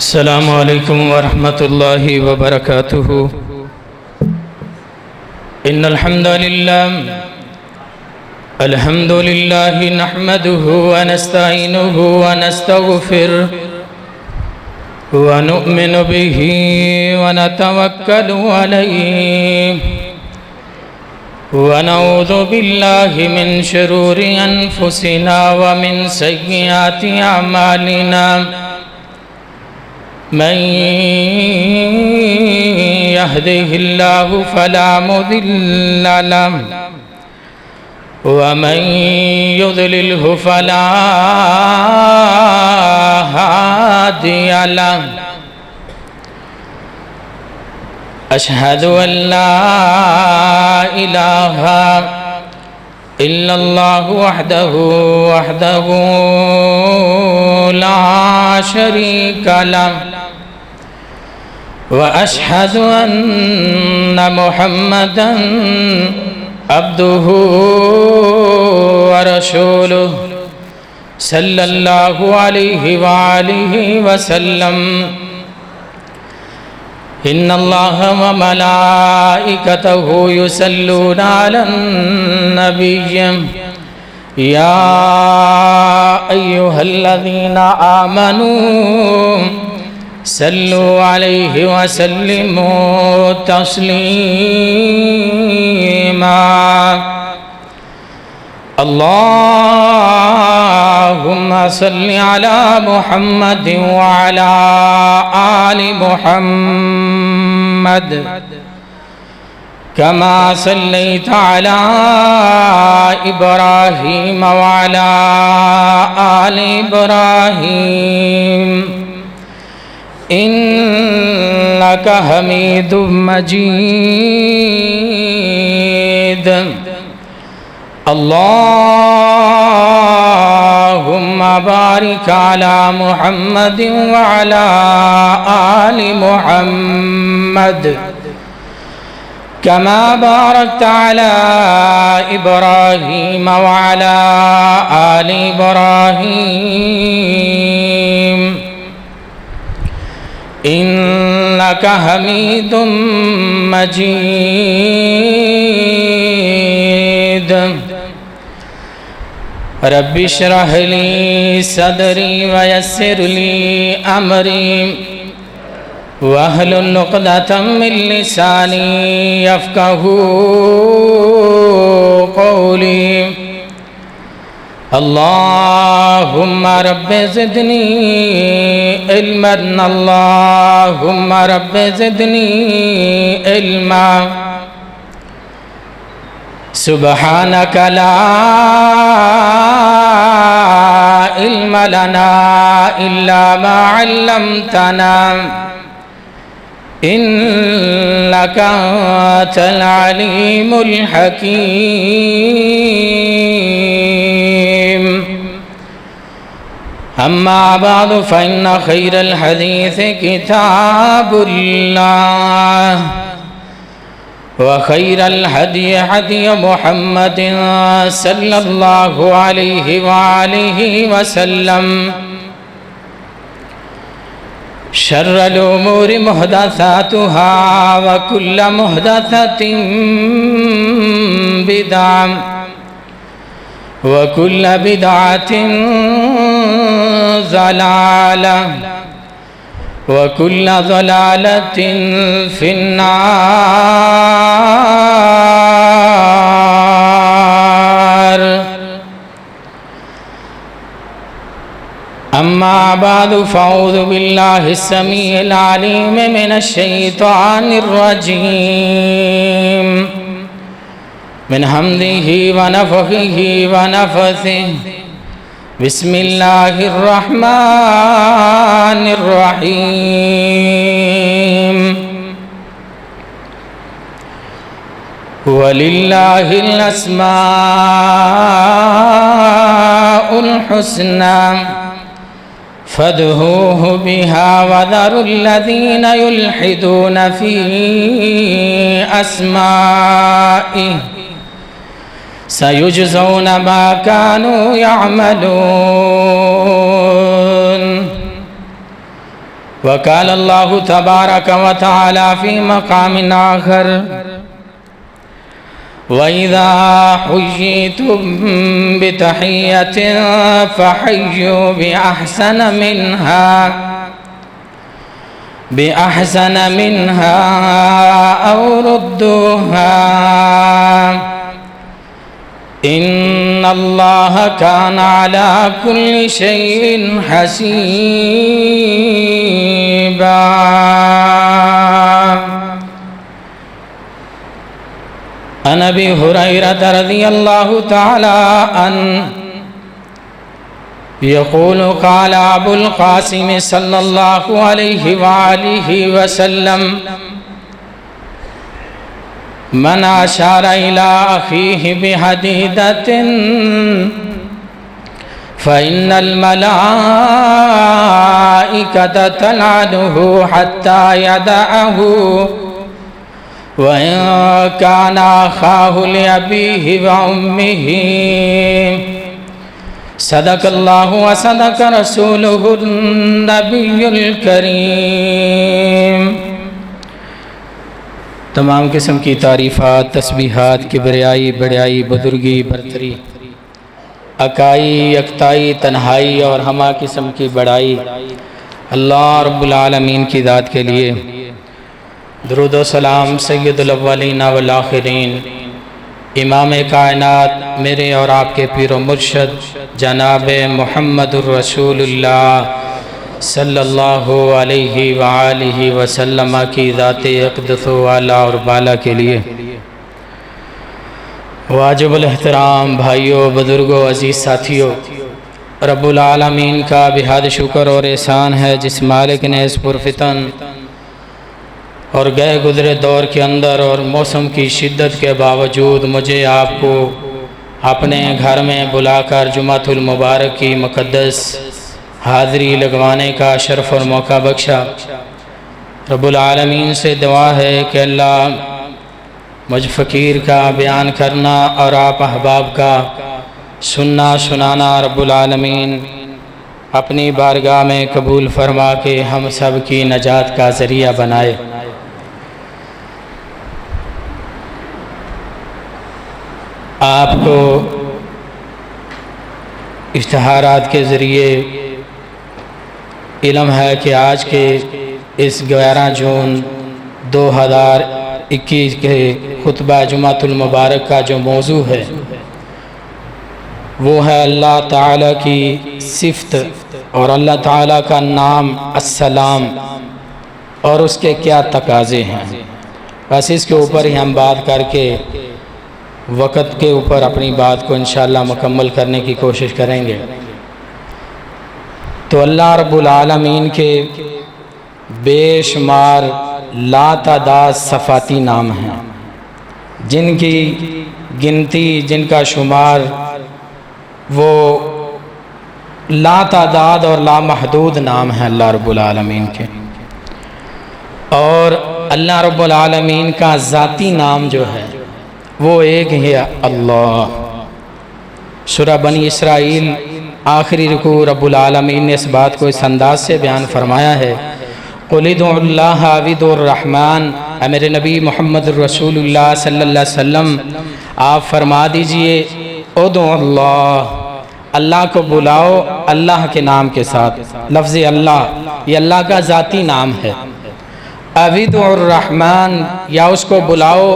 السلام علیکم ورحمۃ اللہ وبرکاتہ۔ ان الحمد للہ نحمده ونستعینه ونستغفره ونؤمن به ونتوکل علیہ ونعوذ باللہ من شرور انفسنا ومن سیئات اعمالنا من يهده الله فلا مضل له ومن يضلله فلا هادي له أشهد أن لا إله إلا الله وحده لا شريك له وأشهد أن محمدًا عبده ورسوله صلى الله عليه وآله وسلم إن الله وملائكته يصلون على النبي يا أيها الذين آمنوا صلوا عليه وسلموا تسليما اللهم صل على محمد وعلى آل محمد كما صليت على إبراهيم وعلى آل إبراهيم إنك حميد مجيد اللهم بارك على محمد وعلى آل محمد كما باركت على إبراهيم وعلى آل إبراهيم إنك حميد مجيد رب اشرح لي صدري ويسر لي أمري واحلل عقدة من لساني يفقهوا قولي اللهم رب زدني علما اللهم رب زدني علما سبحانك لا علم لنا إلا ما علمتنا إنك أنت العليم الحكيم أما بعد فإن خير الحديث كتاب الله وخير الهدي هدي محمد صلى الله عليه وآله وسلم شر الأمور محدثاتها وكل محدثة بدعة وكل بدعة ضلالة وكل ضلالة في النار أما بعد فأعوذ بالله السميع العليم من الشيطان الرجيم من حمده ونفخه ونفثه بسم الله الرحمن الرحيم ولله الأسماء الحسنى فادعوه بها وذروا الذين يلحدون في أسمائه سيجزون ما كانوا يعملون وقال الله تبارك وتعالى في مقام آخر وَإِذَا حُيِّيتُم بِتَحِيَّةٍ فَحَيُّوا بِأَحْسَنَ مِنْهَا أَوْ رُدُّوهَا إِنَّ اللَّهَ كَانَ عَلَى كُلِّ شَيْءٍ حَسِيبًا۔ عن ابی ہریرہ رضی اللہ تعالی عنہ یقول قال ابو القاسم صلی اللہ علیہ وآلہ وسلم من اشار الى اخیہ بحدیدۃ فإن الملائکۃ تلعنہ حتی یدعہ وَإِن كَانَ أَخَاهُ لِأَبِيهِ وَأُمِّهِ صدق اللہ وصدق رسولہ النبی الکریم۔ تمام قسم کی تعریفات، تسبیحات، کبریائی، بڑائی، بزرگی، برتری، اکائی، یکتائی، تنہائی اور ہمہ قسم کی بڑائی اللہ رب العالمین کی ذات کے لیے۔ درود و سلام سید الاولین والآخرین، امام کائنات، میرے اور آپ کے پیر و مرشد جناب محمد الرسول اللہ صلی اللہ علیہ وآلہ وسلم کی ذات اقدس و اعلیٰ اور بالا کے لیے۔ واجب الاحترام بھائیوں، بزرگوں، عزیز ساتھیوں، رب العالمین کا بحد شکر اور احسان ہے جس مالک نے اس پرفتن اور گئے گزرے دور کے اندر اور موسم کی شدت کے باوجود مجھے آپ کو اپنے گھر میں بلا کر جمعۃ المبارک کی مقدس حاضری لگوانے کا شرف اور موقع بخشا۔ رب العالمین سے دعا ہے کہ اللہ مجھ فقیر کا بیان کرنا اور آپ احباب کا سننا سنانا رب العالمین اپنی بارگاہ میں قبول فرما کے ہم سب کی نجات کا ذریعہ بنائے۔ آپ کو اشتہارات کے ذریعے علم ہے کہ آج کے اس 11 جون 2021 کے خطبہ جمعۃ المبارک کا جو موضوع ہے وہ ہے اللہ تعالیٰ کی صفت اور اللہ تعالیٰ کا نام السلام اور اس کے کیا تقاضے ہیں۔ بس اس کے اوپر ہی ہم بات کر کے وقت کے اوپر اپنی بات کو انشاءاللہ مکمل کرنے کی کوشش کریں گے۔ تو اللہ رب العالمین کے بے شمار لا تعداد صفاتی نام ہیں جن کی گنتی، جن کا شمار وہ لا تعداد اور لا محدود نام ہیں اللہ رب العالمین کے۔ اور اللہ رب العالمین کا ذاتی نام جو ہے وہ ایک ہی ہے اللہ۔ سورہ بنی اسرائیل آخری رکوع رب العالمین نے اس بات کو اس انداز سے بیان فرمایا ہے، قُلِ ادْعُوا اللَّهَ أَوِ ادْعُوا الرَّحْمَٰنَ۔ اے میرے نبی محمد الرسول اللہ صلی اللہ علیہ وسلم آپ فرما دیجئے ادعوا اللہ، اللہ کو بلاؤ اللہ کے نام کے ساتھ۔ لفظ اللہ یہ اللہ کا ذاتی نام ہے۔ أَوِ ادْعُوا الرَّحْمَٰنَ یا اس کو بلاؤ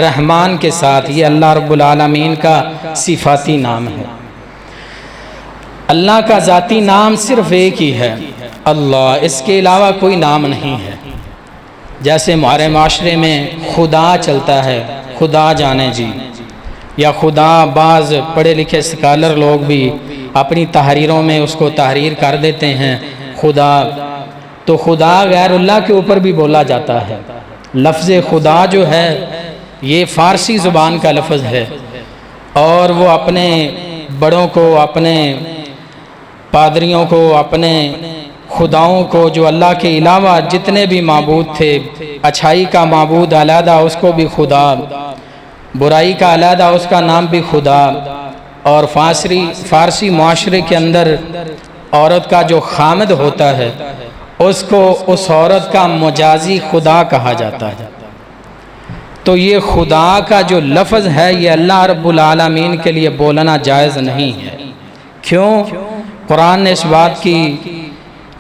رحمان کے ساتھ، یہ اللہ رب العالمین کا صفاتی نام ہے۔ اللہ کا ذاتی نام صرف ایک ہی ہے اللہ، اس کے علاوہ کوئی نام نہیں ہے۔ جیسے ہمارے معاشرے میں خدا چلتا ہے، خدا جانے جی، یا خدا، بعض پڑھے لکھے سکالر لوگ بھی اپنی تحریروں میں اس کو تحریر کر دیتے ہیں خدا، تو خدا غیر اللہ کے اوپر بھی بولا جاتا ہے۔ لفظ خدا جو ہے یہ فارسی زبان کا لفظ ہے اور وہ اپنے بڑوں کو، اپنے پادریوں کو، اپنے خداؤں کو جو اللہ کے علاوہ جتنے بھی معبود تھے، اچھائی کا معبود علیحدہ اس کو بھی خدا، برائی کا علیحدہ اس کا نام بھی خدا، اور فارسی معاشرے کے اندر عورت کا جو خامد ہوتا ہے اس کو اس عورت کا مجازی خدا کہا جاتا ہے۔ تو یہ خدا کا جو لفظ ہے یہ اللہ رب العالمین کے لیے بولنا جائز نہیں ہے۔ کیوں؟ قرآن نے اس بات کی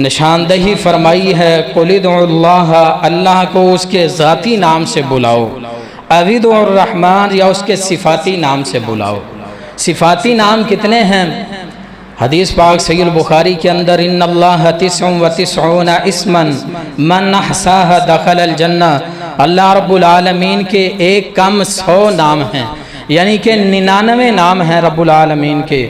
نشاندہی فرمائی ہے، قُلِ ادْعُوا اللَّهَ، اللہ کو اس کے ذاتی نام سے بلاؤ، اَوِ ادْعُوا الرحمن، یا اس کے صفاتی نام سے بلاؤ۔ صفاتی نام کتنے ہیں؟ حدیث پاک صحیح البخاری کے اندر ان اللہ 99 اسما من احصاها دخل الجنہ، اللہ رب العالمین کے ایک کم 100 نام ہیں، یعنی کہ 99 نام ہیں رب العالمین کے،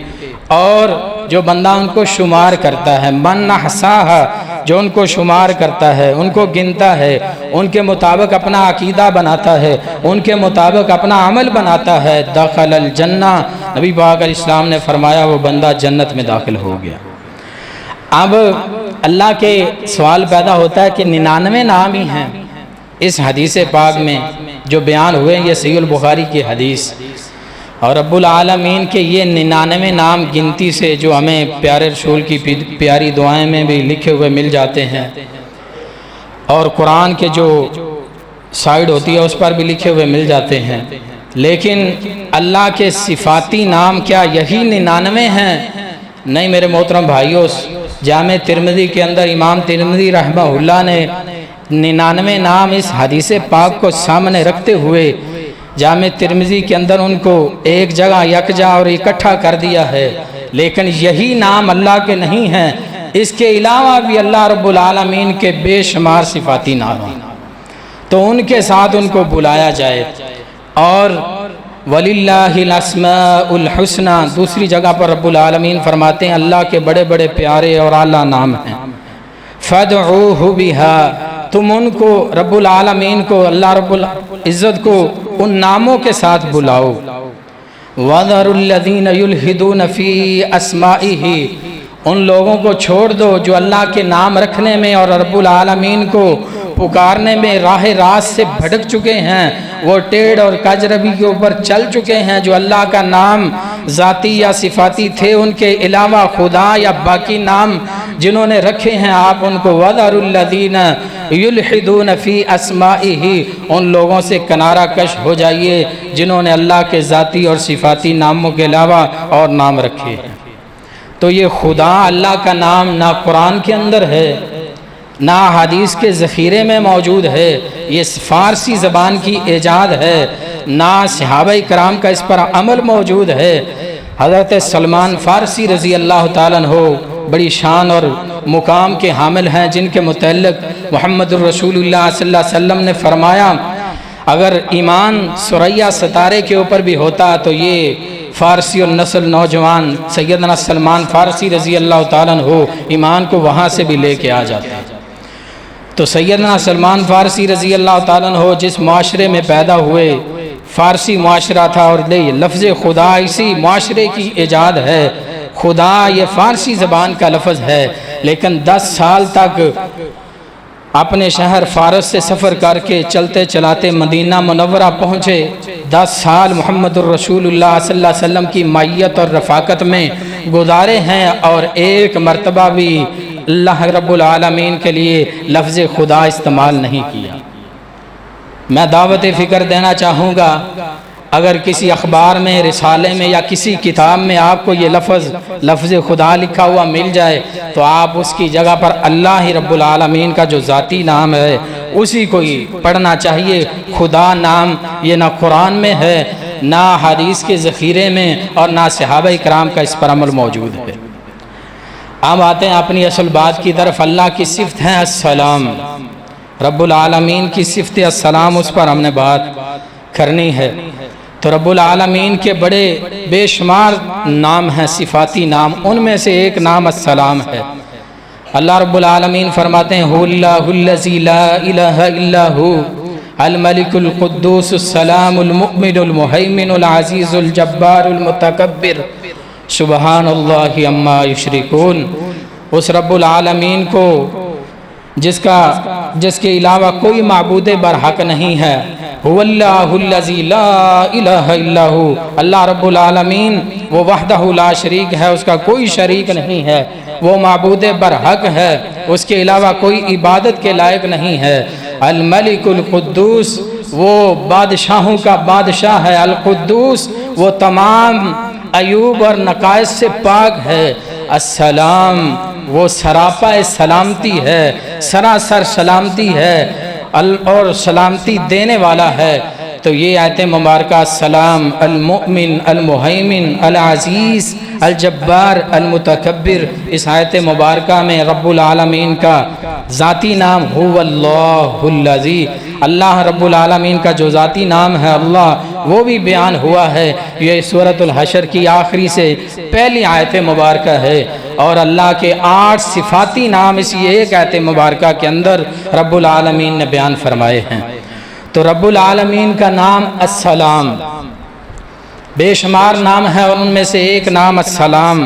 اور جو بندہ ان کو شمار کرتا ہے، من احصاها، جو ان کو شمار کرتا ہے، ان کو گنتا ہے، ان کے مطابق اپنا عقیدہ بناتا ہے، ان کے مطابق اپنا عمل بناتا ہے، دخل الجنہ، نبی پاک علیہ السلام نے فرمایا وہ بندہ جنت میں داخل ہو گیا۔ اب اللہ کے سوال پیدا ہوتا ہے کہ 99 نام ہی ہیں اس حدیث پاک میں جو بیان ہوئے، یہ صحیح البخاری کی حدیث، اور رب العالمین کے یہ 99 نام گنتی سے جو ہمیں پیارے رسول کی پیاری دعائیں میں بھی لکھے ہوئے مل جاتے ہیں، اور قرآن کے جو سائیڈ ہوتی ہے اس پر بھی لکھے ہوئے مل جاتے ہیں، لیکن اللہ کے صفاتی نام کیا یہی 99 ہیں؟ نہیں میرے محترم بھائیوں، جامع ترمذی کے اندر امام ترمذی رحمہ اللہ نے 99 نام اس حدیث پاک کو سامنے رکھتے ہوئے جامع ترمذی کے اندر ان کو ایک جگہ یکجا اور اکٹھا کر دیا ہے، لیکن یہی نام اللہ کے نہیں ہیں، اس کے علاوہ بھی اللہ رب العالمین کے بے شمار صفاتی نام ہیں، تو ان کے ساتھ ان کو بلایا جائے۔ اور وَلِلَّهِ الْأَسْمَاءُ الْحُسْنَى، دوسری جگہ پر رب العالمین فرماتے ہیں اللہ کے بڑے بڑے پیارے اور اعلیٰ نام ہیں، فَادْعُوهُ بِهَا، تم ان کو رب العالمین کو، اللہ رب العزت کو ان ناموں کے ساتھ بلاؤ۔ وَذَرُوا الَّذِينَ يُلْحِدُونَ فِي أَسْمَائِهِ، ان لوگوں کو چھوڑ دو جو اللہ کے نام رکھنے میں اور رب العالمین کو پکارنے میں راہ راست سے بھٹک چکے ہیں، وہ ٹیڑھ اور کج ربی کے اوپر چل چکے ہیں، جو اللہ کا نام ذاتی یا صفاتی تھے ان کے علاوہ خدا یا باقی نام جنہوں نے رکھے ہیں، آپ ان کو وَذَرُوا الَّذِينَ يُلْحِدُونَ فِي أَسْمَائِهِ، ان لوگوں سے کنارہ کش ہو جائیے جنہوں نے اللہ کے ذاتی اور صفاتی ناموں کے علاوہ اور نام رکھے ہیں۔ تو یہ خدا اللہ کا نام نہ قرآن کے اندر ہے نہ حدیث کے ذخیرے میں موجود ہے، یہ فارسی زبان کی ایجاد ہے، نہ صحابہ کرام کا اس پر عمل موجود ہے۔ حضرت سلمان فارسی رضی اللہ تعالیٰ عنہ بڑی شان اور مقام کے حامل ہیں، جن کے متعلق محمد الرسول اللہ صلی اللہ علیہ وسلم نے فرمایا اگر ایمان ثریا ستارے کے اوپر بھی ہوتا تو یہ فارسی اور نسل نوجوان سیدنا سلمان فارسی رضی اللہ تعالیٰ عنہ ایمان کو وہاں سے بھی لے کے آ جاتے ہیں۔ تو سیدنا سلمان فارسی رضی اللہ تعالیٰ عنہ جس معاشرے میں پیدا ہوئے فارسی معاشرہ تھا، اور لفظ خدا اسی معاشرے کی ایجاد ہے، خدا یہ فارسی زبان کا لفظ ہے، لیکن 10 سال تک اپنے شہر فارس سے سفر کر کے چلتے چلاتے مدینہ منورہ پہنچے، 10 سال محمد الرسول اللہ صلی اللہ علیہ وسلم کی معیت اور رفاقت میں گزارے ہیں، اور ایک مرتبہ بھی اللہ رب العالمین کے لیے لفظ خدا استعمال نہیں کیا۔ میں دعوت فکر دینا چاہوں گا، اگر کسی اخبار میں، رسالے میں یا کسی کتاب میں آپ کو یہ لفظ خدا لکھا ہوا مل جائے تو آپ اس کی جگہ پر اللہ ہی رب العالمین کا جو ذاتی نام ہے اسی کو ہی پڑھنا چاہیے۔ خدا نام یہ نہ قرآن میں ہے، نہ حدیث کے ذخیرے میں، اور نہ صحابہ کرام کا اس پر عمل موجود ہے۔ اب آتے ہیں اپنی اصل بات کی طرف۔ اللہ کی صفت ہے السلام، رب العالمین کی صفت السلام، اس پر ہم نے بات کرنی ہے۔ تو رب العالمین کے بڑے بے شمار نام ہیں، صفاتی نام، ان میں سے ایک نام السلام ہے۔ اللہ رب العالمین فرماتے ہیں هو اللہ الذی لا الہ الا هو الملک القدوس السلام المؤمن المہیمن العزیز الجبار المتکبر سبحان اللہ عما یشرکون۔ اس رب العالمین کو جس کے علاوہ کوئی معبود برحق نہیں ہے، هو اللہ الذی لا الہ الا ہو، اللہ رب العالمین وہ وحدہ لا شریک ہے، اس کا کوئی شریک نہیں ہے، وہ معبود برحق ہے، اس کے علاوہ کوئی عبادت کے لائق نہیں ہے۔ الملک القدوس وہ بادشاہوں کا بادشاہ ہے، القدوس وہ تمام عیوب اور نقائص سے پاک ہے، السلام وہ سراپا سلامتی ہے، سراسر سلامتی ہے اور سلامتی دینے والا ہے۔ تو یہ آیت مبارکہ السلام، المؤمن، المہیمن، العزیز، الجبار، المتکبر، اس آیت مبارکہ میں رب العالمین کا ذاتی نام هو اللہ الذی، اللہ رب العالمین کا جو ذاتی نام ہے اللہ، وہ بھی بیان ہوا ہے۔ یہ سورۃ الحشر کی آخری سے پہلی آیت مبارکہ ہے، اور اللہ کے 8 صفاتی نام اسی ایک آیت مبارکہ کے اندر رب العالمین نے بیان فرمائے ہیں۔ تو رب العالمین کا نام السلام، بے شمار نام ہے اور ان میں سے ایک نام السلام،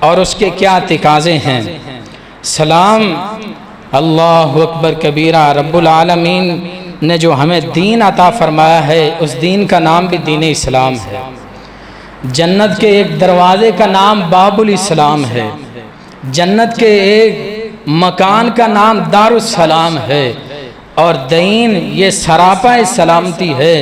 اور اس کے کیا تقاضے ہیں۔ سلام، اللہ اکبر کبیرہ، رب العالمین نے جو ہمیں دین عطا فرمایا ہے اس دین کا نام بھی دین اسلام ہے۔ جنت کے ایک دروازے کا نام باب الاسلام ہے، جنت کے ایک مکان کا نام دار السلام ہے، اور دین یہ سراپا سلامتی ہے۔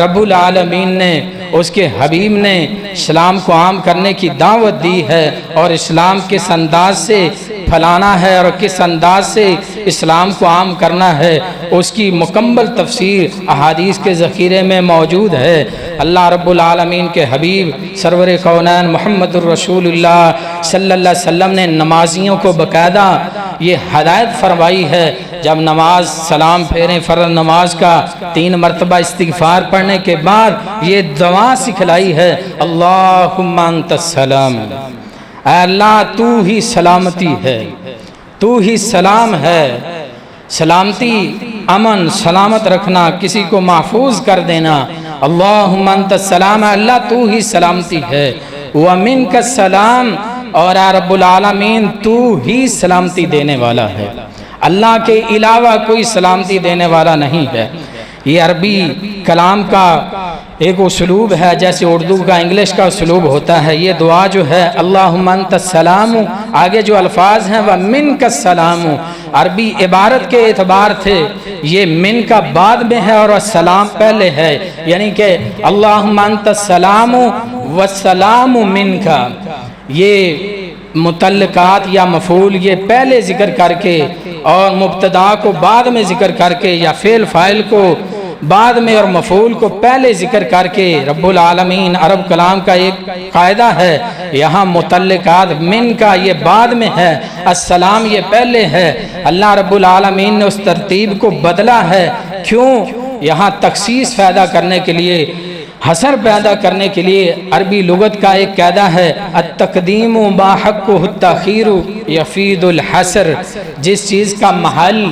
رب العالمین نے، اس کے حبیب نے اسلام کو عام کرنے کی دعوت دی ہے، اور اسلام کس انداز سے پھیلانا ہے اور کس انداز سے اسلام کو عام کرنا ہے، اس کی مکمل تفسیر احادیث کے ذخیرے میں موجود ہے۔ اللہ رب العالمین کے حبیب سرور کونین محمد الرسول اللہ صلی اللہ علیہ وسلم نے نمازیوں کو باقاعدہ یہ ہدایت فرمائی ہے، جب نماز سلام پھیریں فرض نماز کا 3 مرتبہ استغفار پڑھنے کے بعد یہ دعا سکھلائی ہے، اللہم انت السلام، اے اللہ تو ہی سلامتی ہے، تو ہی سلام ہے۔ سلامتی، امن، سلامت رکھنا، کسی کو محفوظ کر دینا، اللہم انت السلام، اے اللہ تو ہی سلامتی ہے، ومنک السلام، اور اے رب العالمین تو ہی سلامتی دینے والا ہے، اللہ کے علاوہ کوئی سلامتی دینے والا نہیں ہے۔ یہ عربی کلام کا ایک اسلوب ہے، جیسے اردو کا انگلش کا اسلوب ہوتا ہے۔ یہ دعا جو ہے اللہم انت السلام، آگے جو الفاظ ہیں وہ من کا السلام، عربی عبارت کے اعتبار تھے یہ من کا بعد میں ہے اور السلام پہلے ہے، یعنی کہ اللہم انت السلام والسلام من کا، یہ متعلقات یا مفعول یہ پہلے ذکر کر کے اور مبتدا کو بعد میں ذکر کر کے، یا فعل فاعل کو بعد میں اور مفعول کو پہلے ذکر کر کے، رب العالمین عرب کلام کا ایک قاعدہ ہے، یہاں متعلقات من کا یہ بعد میں ہے، السلام یہ پہلے ہے۔ اللہ رب العالمین نے اس ترتیب کو بدلا ہے، کیوں؟ یہاں تخصیص پیدا کرنے کے لیے، حصر پیدا کرنے کے لیے۔ عربی لغت کا ایک قاعدہ ہے التقدیم ما حقہ التاخیر یفید الحصر، جس چیز کا محل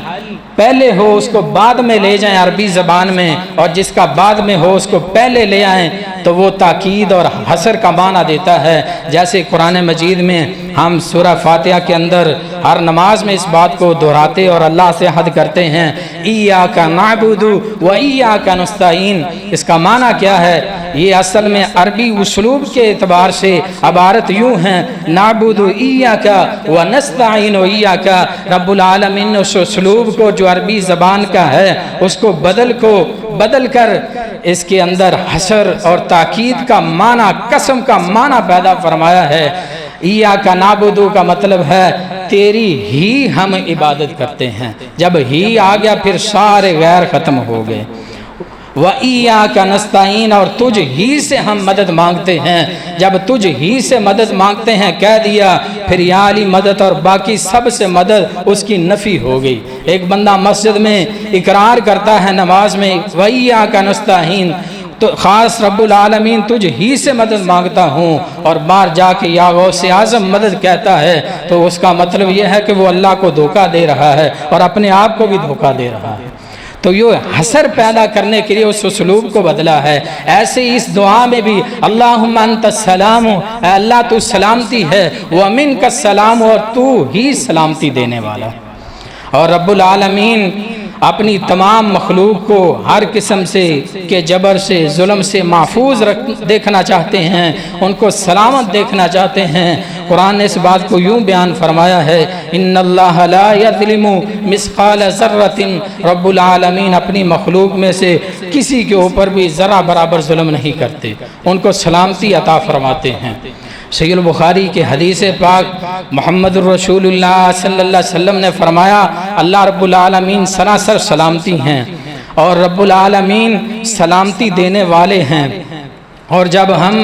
پہلے ہو اس کو بعد میں لے جائیں عربی زبان میں، اور جس کا بعد میں ہو اس کو پہلے لے آئیں تو وہ تاکید اور حصر کا معنی دیتا ہے۔ جیسے قرآن مجید میں ہم سورہ فاتحہ کے اندر ہر نماز میں اس بات کو دہراتے اور اللہ سے حد کرتے ہیں، ایاک نعبد و ایاک نستعین، اس کا معنی کیا ہے؟ یہ اصل میں عربی اسلوب کے اعتبار سے عبارت یوں ہیں، نعبد ایاک و نستعین ایاک، رب العالمین نے اس اسلوب کو جو عربی زبان کا ہے اس کو بدل کر اس کے اندر حصر اور تاکید کا معنی، قسم کا معنی پیدا فرمایا ہے۔ ایاک نعبد کا مطلب ہے تیری ہی ہم عبادت کرتے ہیں، جب ہی آ گیا پھر سارے غیر ختم ہو گئے۔ وَإِيَّاكَ نَسْتَعِينُ، اور تجھ ہی سے ہم مدد مانگتے ہیں، جب تجھ ہی سے مدد مانگتے ہیں کہہ دیا، پھر یا علی مدد اور باقی سب سے مدد اس کی نفی ہو گئی۔ ایک بندہ مسجد میں اقرار کرتا ہے نماز میں وَإِيَّاكَ نَسْتَعِينُ، تو خاص رب العالمین تجھ ہی سے مدد مانگتا ہوں، اور بار جا کے یا غوث اعظم مدد کہتا ہے تو اس کا مطلب یہ ہے کہ وہ اللہ کو دھوکہ دے رہا ہے اور اپنے آپ کو بھی دھوکہ دے رہا ہے۔ تو یہ حصر پیدا کرنے کے لیے اس اسلوب کو بدلا ہے۔ ایسے اس دعا میں بھی اللہم انت السلام، اے اللہ تو سلامتی ہے، ومنک السلام، اور تو ہی سلامتی دینے والا ہے۔ اور رب العالمین اپنی تمام مخلوق کو ہر قسم سے کے جبر سے ظلم سے محفوظ دیکھنا چاہتے ہیں، ان کو سلامت دیکھنا چاہتے ہیں۔ قرآن نے اس بات کو یوں بیان فرمایا ہے، ان اللہ لا یظلم مثقال ذرۃ، رب العالمین اپنی مخلوق میں سے کسی کے اوپر بھی ذرہ برابر ظلم نہیں کرتے، ان کو سلامتی عطا فرماتے ہیں۔ صحیح البخاری کے حدیث پاک محمد الرسول اللہ صلی اللہ علیہ وسلم نے فرمایا، اللہ رب العالمین سراسر سلامتی ہیں اور رب العالمین سلامتی دینے والے ہیں۔ اور جب ہم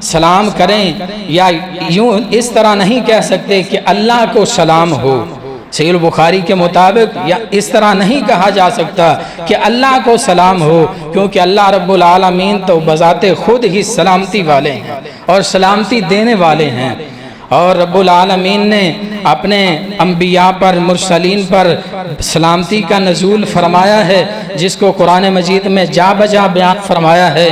سلام کریں یا یوں اس طرح نہیں کہہ سکتے کہ اللہ کو سلام ہو، صحیح البخاری کے مطابق یا اس طرح نہیں کہا جا سکتا کہ اللہ کو سلام ہو، کیونکہ اللہ رب العالمین تو بذات خود ہی سلامتی والے ہیں اور سلامتی دینے والے ہیں۔ اور رب العالمین نے اپنے انبیاء پر مرسلین پر سلامتی کا نزول فرمایا ہے، جس کو قرآن مجید میں جا بجا بیان فرمایا ہے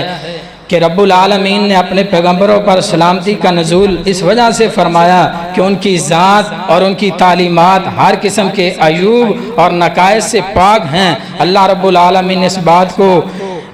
کہ رب العالمین نے اپنے پیغمبروں پر سلامتی کا نزول اس وجہ سے فرمایا کہ ان کی ذات اور ان کی تعلیمات ہر قسم کے عیوب اور نقائص سے پاک ہیں۔ اللہ رب العالمین نے اس بات کو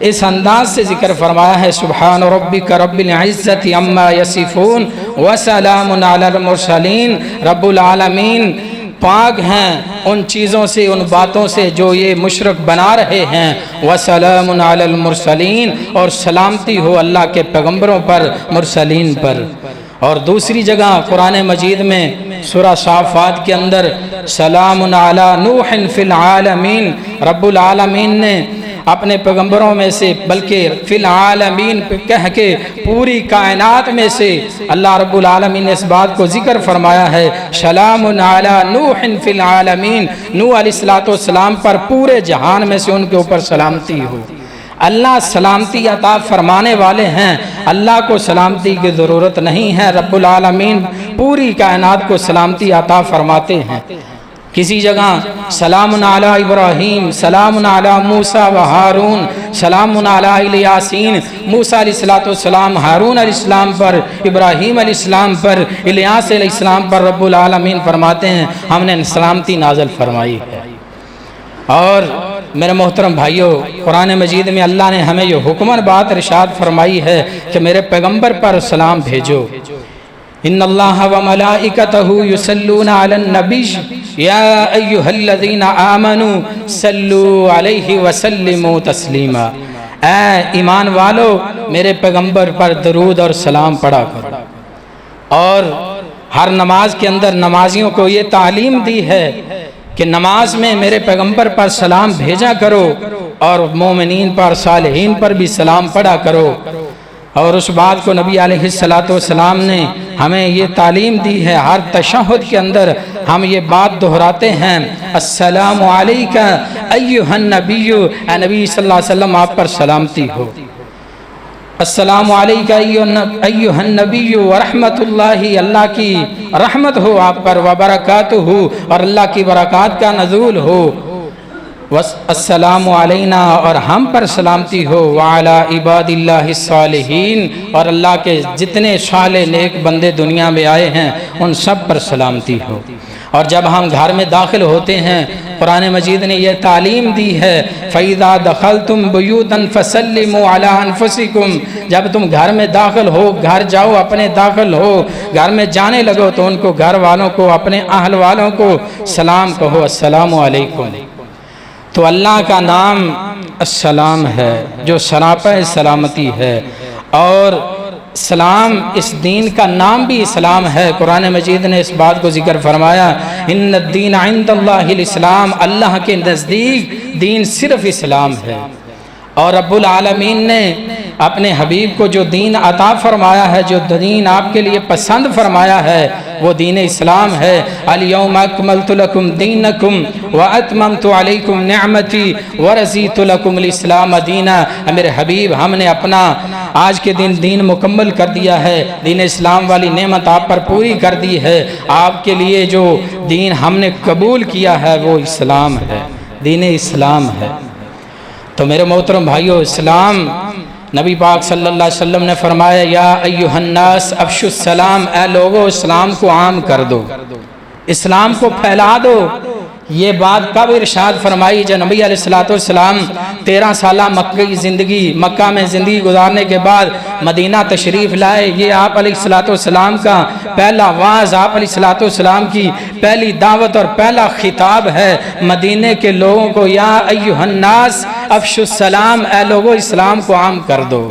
اس انداز سے ذکر فرمایا ہے، سبحان ربک رب العزت عما یصفون وسلام علی المرسلین، رب العالمین پاک ہیں ان چیزوں سے، ان باتوں سے جو یہ مشرک بنا رہے ہیں، وسلام علی المرسلین، اور سلامتی ہو اللہ کے پیغمبروں پر، مرسلین پر۔ اور دوسری جگہ قرآن مجید میں سورہ صافات کے اندر سلام علی نوح فی العالمین، رب العالمین نے اپنے پیغمبروں میں سے بلکہ فی العالمین کہہ کے پوری کائنات میں سے اللہ رب العالمین نے اس بات کو ذکر فرمایا ہے، سلام علی نوح فی العالمین، نوح علیہ السلام پر پورے جہان میں سے ان کے اوپر سلامتی ہو۔ اللہ سلامتی عطا فرمانے والے ہیں، اللہ کو سلامتی کی ضرورت نہیں ہے، رب العالمین پوری کائنات کو سلامتی عطا فرماتے ہیں۔ کسی جگہ سلام علی ابراہیم، سلام علی موسیٰ و ہارون، سلام علی یاسین، موسیٰ علیہ السلام ہارون علیہ السلام پر، ابراہیم علیہ السلام پر، الیاس علیہ السلام پر رب العالمین فرماتے ہیں ہم نے سلامتی نازل فرمائی ہے۔ اور میرے محترم بھائیوں، قرآن مجید میں اللہ نے ہمیں یہ حکمن بات ارشاد فرمائی ہے کہ میرے پیغمبر پر سلام بھیجو۔ ان اللہ و ملائکتہ یصلون علی النبی یا ایہا الذین آمنوا صلوا علیہ وسلموا تسلیما، اے ایمان والو میرے پیغمبر پر درود اور سلام پڑھا کرو۔ اور ہر نماز کے اندر نمازیوں کو یہ تعلیم دی ہے کہ نماز میں میرے پیغمبر پر سلام بھیجا کرو اور مومنین پر، صالحین پر بھی سلام پڑھا کرو۔ اور اس بات کو نبی علیہ السلام نے ہمیں یہ تعلیم دی ہے، ہر تشہد کے اندر ہم یہ بات دہراتے ہیں، السلام علیکہ ایہا النبی، اے نبی صلی اللہ علیہ وسلم آپ پر سلامتی ہو۔ السلام علیکہ ایہا النبی ورحمت اللہ، اللہ کی رحمت ہو آپ پر، وبرکاتہ، اور اللہ کی برکات کا نزول ہو۔ السلام علینا، اور ہم پر سلامتی ہو، وعلی عباد اللہ الصالحین، اور اللہ کے جتنے صالح نیک بندے دنیا میں آئے ہیں ان سب پر سلامتی ہو۔ اور جب ہم گھر میں داخل ہوتے ہیں قرآن مجید نے یہ تعلیم دی ہے، فَإِذَا دَخَلْتُمْ بُيُوتًا فَسَلِّمُوا عَلَىٰ أَنفُسِكُمْ، جب تم گھر میں داخل ہو، گھر جاؤ، اپنے داخل ہو، گھر میں جانے لگو تو ان کو، گھر والوں کو، اپنے اہل والوں کو سلام کہو، السلام علیکم۔ تو اللہ کا نام السلام ہے جو سراپا سلامتی ہے، اور سلام اس دین کا نام بھی اسلام ہے۔ قرآن مجید نے اس بات کو ذکر فرمایا، ان الدین عند اللہ الاسلام، اللہ کے نزدیک دین صرف اسلام ہے۔ اور رب العالمین نے اپنے حبیب کو جو دین عطا فرمایا ہے، جو دین آپ کے لیے پسند فرمایا ہے، وہ دین اسلام ہے۔ الیوم اکملت لکم دینکم واتممت علیکم نعمتی ورضیت لکم الاسلام دینا، میرے حبیب ہم نے اپنا آج کے دن دین مکمل کر دیا ہے، دین اسلام والی نعمت آپ پر پوری کر دی ہے۔ آپ کے لیے جو دین ہم نے قبول کیا ہے وہ اسلام ہے، دین اسلام ہے۔ تو میرے محترم بھائیو، اسلام نبی پاک صلی اللہ علیہ وسلم نے فرمایا، یا ایھا الناس افشوا السلام، اے لوگو اسلام کو عام کر دو، اسلام کو پھیلا دو۔ یہ بات کب ارشاد فرمائی؟ جب نبی علیہ السلام 13 سالہ مکہ کی زندگی، مکہ میں زندگی گزارنے کے بعد مدینہ تشریف لائے۔ یہ آپ علیہ السلام کا پہلا واعظ، آپ علیہ السلام کی پہلی دعوت اور پہلا خطاب ہے مدینہ کے لوگوں کو، یا ایھا الناس افشوا السلام، اے لوگو اسلام کو عام کر دو،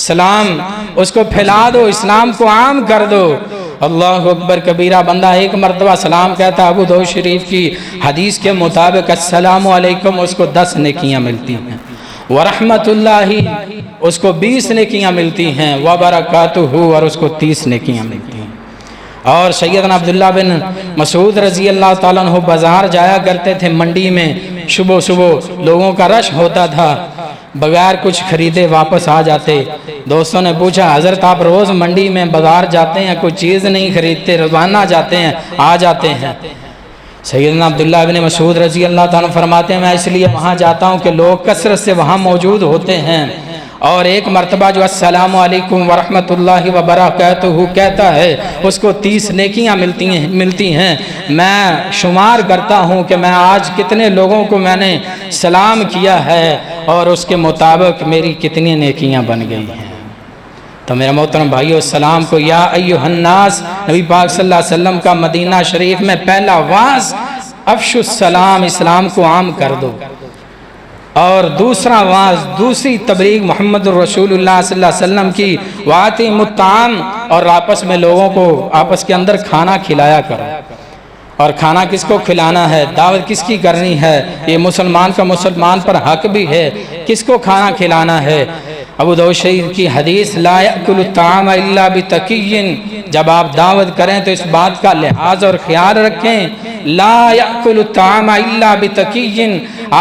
سلام اس کو پھیلا دو، اسلام کو عام کر دو۔ اللہ اکبر کبیرہ، بندہ ایک مرتبہ سلام کہتا ہے، ابو داؤد شریف کی حدیث کے مطابق السلام علیکم، اس کو 10 نیکیاں ملتی ہیں، ورحمت اللہ اس کو 20 نیکیاں ملتی ہیں، وبرکاتہ اور اس کو 30 نیکیاں ملتی ہیں۔ اور سیدنا عبداللہ بن مسعود رضی اللہ تعالیٰ عنہ بازار جایا کرتے تھے، منڈی میں صبح صبح لوگوں کا رش ہوتا تھا، بغیر کچھ خریدے واپس آ جاتے۔ دوستوں نے پوچھا، حضرت آپ روز منڈی میں بازار جاتے ہیں، کوئی چیز نہیں خریدتے، روزانہ جاتے ہیں، آ جاتے ہیں؟ سیدنا عبداللہ بن مسعود رضی اللہ تعالیٰ فرماتے ہیں، میں اس لیے وہاں جاتا ہوں کہ لوگ کثرت سے وہاں موجود ہوتے ہیں، اور ایک مرتبہ جو السلام علیکم ورحمت اللہ وبرکاتہ کہتا ہے اس کو 30 نیکیاں ملتی ہیں۔ میں شمار کرتا ہوں کہ میں آج کتنے لوگوں کو میں نے سلام کیا ہے اور اس کے مطابق میری کتنی نیکیاں بن گئی ہیں۔ تو میرے محترم بھائیو، السلام کو یا ایھا الناس، نبی پاک صلی اللہ علیہ وسلم کا مدینہ شریف میں پہلا واعظ افشوا السلام، اسلام کو عام کر دو، اور دوسرا واعظ، دوسری تبلیغ محمد الرسول اللہ صلی اللہ علیہ وسلم کی، وَأَطِعِمُوا الطَّعَامَ، اور آپس میں لوگوں کو آپس کے اندر کھانا کھلایا کرو۔ اور کھانا کس کو کھلانا ہے، دعوت کس کی کرنی ہے، یہ مسلمان کا مسلمان پر حق بھی ہے، کس کو کھانا کھلانا ہے۔ ابو داؤد شریف کی حدیث، لا یأکل الطعام الا بتقی، جب آپ دعوت کریں تو اس بات کا لحاظ اور خیال رکھیں، لا یأکل الطعام الا بتقی،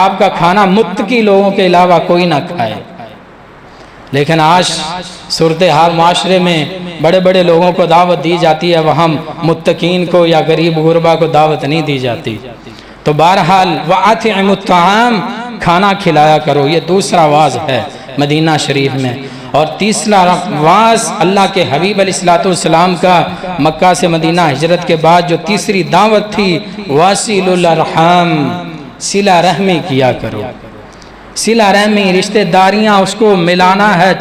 آپ کا کھانا متقی لوگوں کے علاوہ کوئی نہ کھائے۔ لیکن آج صورتحال معاشرے میں بڑے بڑے لوگوں کو دعوت دی جاتی ہے، وہاں متقین کو یا غریب غربا کو دعوت نہیں دی جاتی۔ تو بہرحال وَأَطِعِمُوا الطَّعَامَ، کھانا کھلایا کرو، یہ دوسرا واعظ ہے مدینہ شریف میں۔ اور تیسرا واعظ اللہ کے حبیب علیہ السلام کا مکہ سے مدینہ ہجرت کے بعد جو تیسری دعوت تھی، وَصِلُوا الْأَرْحَامَ، صلہ رحمی کیا کرو۔ صلہ رحمی، رشتہ داریاں اس کو ملانا ہے،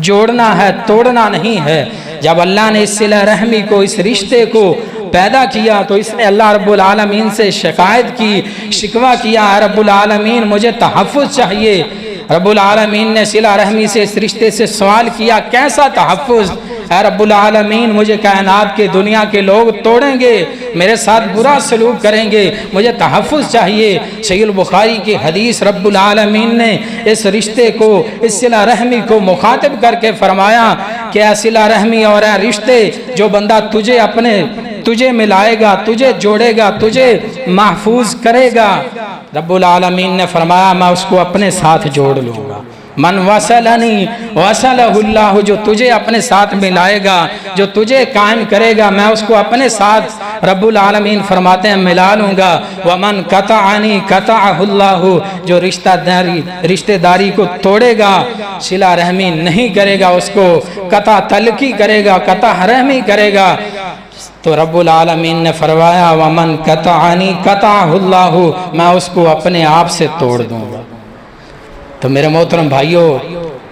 جوڑنا ہے، توڑنا نہیں ہے۔ جب اللہ نے اس صلہ رحمی کو، اس رشتے کو پیدا کیا تو اس نے اللہ رب العالمین سے شکایت کی، شکوہ کیا، اے رب العالمین مجھے تحفظ چاہیے۔ رب العالمین نے صلہ رحمی سے، اس رشتے سے سوال کیا، کیسا تحفظ؟ اے رب العالمین مجھے کائنات کے دنیا کے لوگ توڑیں گے، میرے ساتھ برا سلوک کریں گے، مجھے تحفظ چاہیے۔ صحیح البخاری کی حدیث، رب العالمین نے اس رشتے کو، اس صلہ رحمی کو مخاطب کر کے فرمایا کہ اے صلہ رحمی اور اے رشتے، جو بندہ تجھے ملائے گا، تجھے جوڑے گا، تجھے محفوظ کرے گا، رب العالمین نے فرمایا میں اس کو اپنے ساتھ جوڑ لوں گا۔ من وصلنی وصلہ اللہ، جو تجھے اپنے ساتھ ملائے گا، جو تجھے قائم کرے گا، میں اس کو اپنے ساتھ رب العالمین فرماتے ہیں ملا لوں گا۔ ومن قطعنی قطعہ اللہ، جو رشتہ داری کو توڑے گا، صلہ رحمی نہیں کرے گا، اس کو قطع تلقی کرے گا، قطع رحمی کرے گا، تو رب العالمین نے فرمایا ومن قطعنی قطعہ اللہ، میں اس کو اپنے آپ سے توڑ دوں گا۔ تو میرے محترم بھائیوں،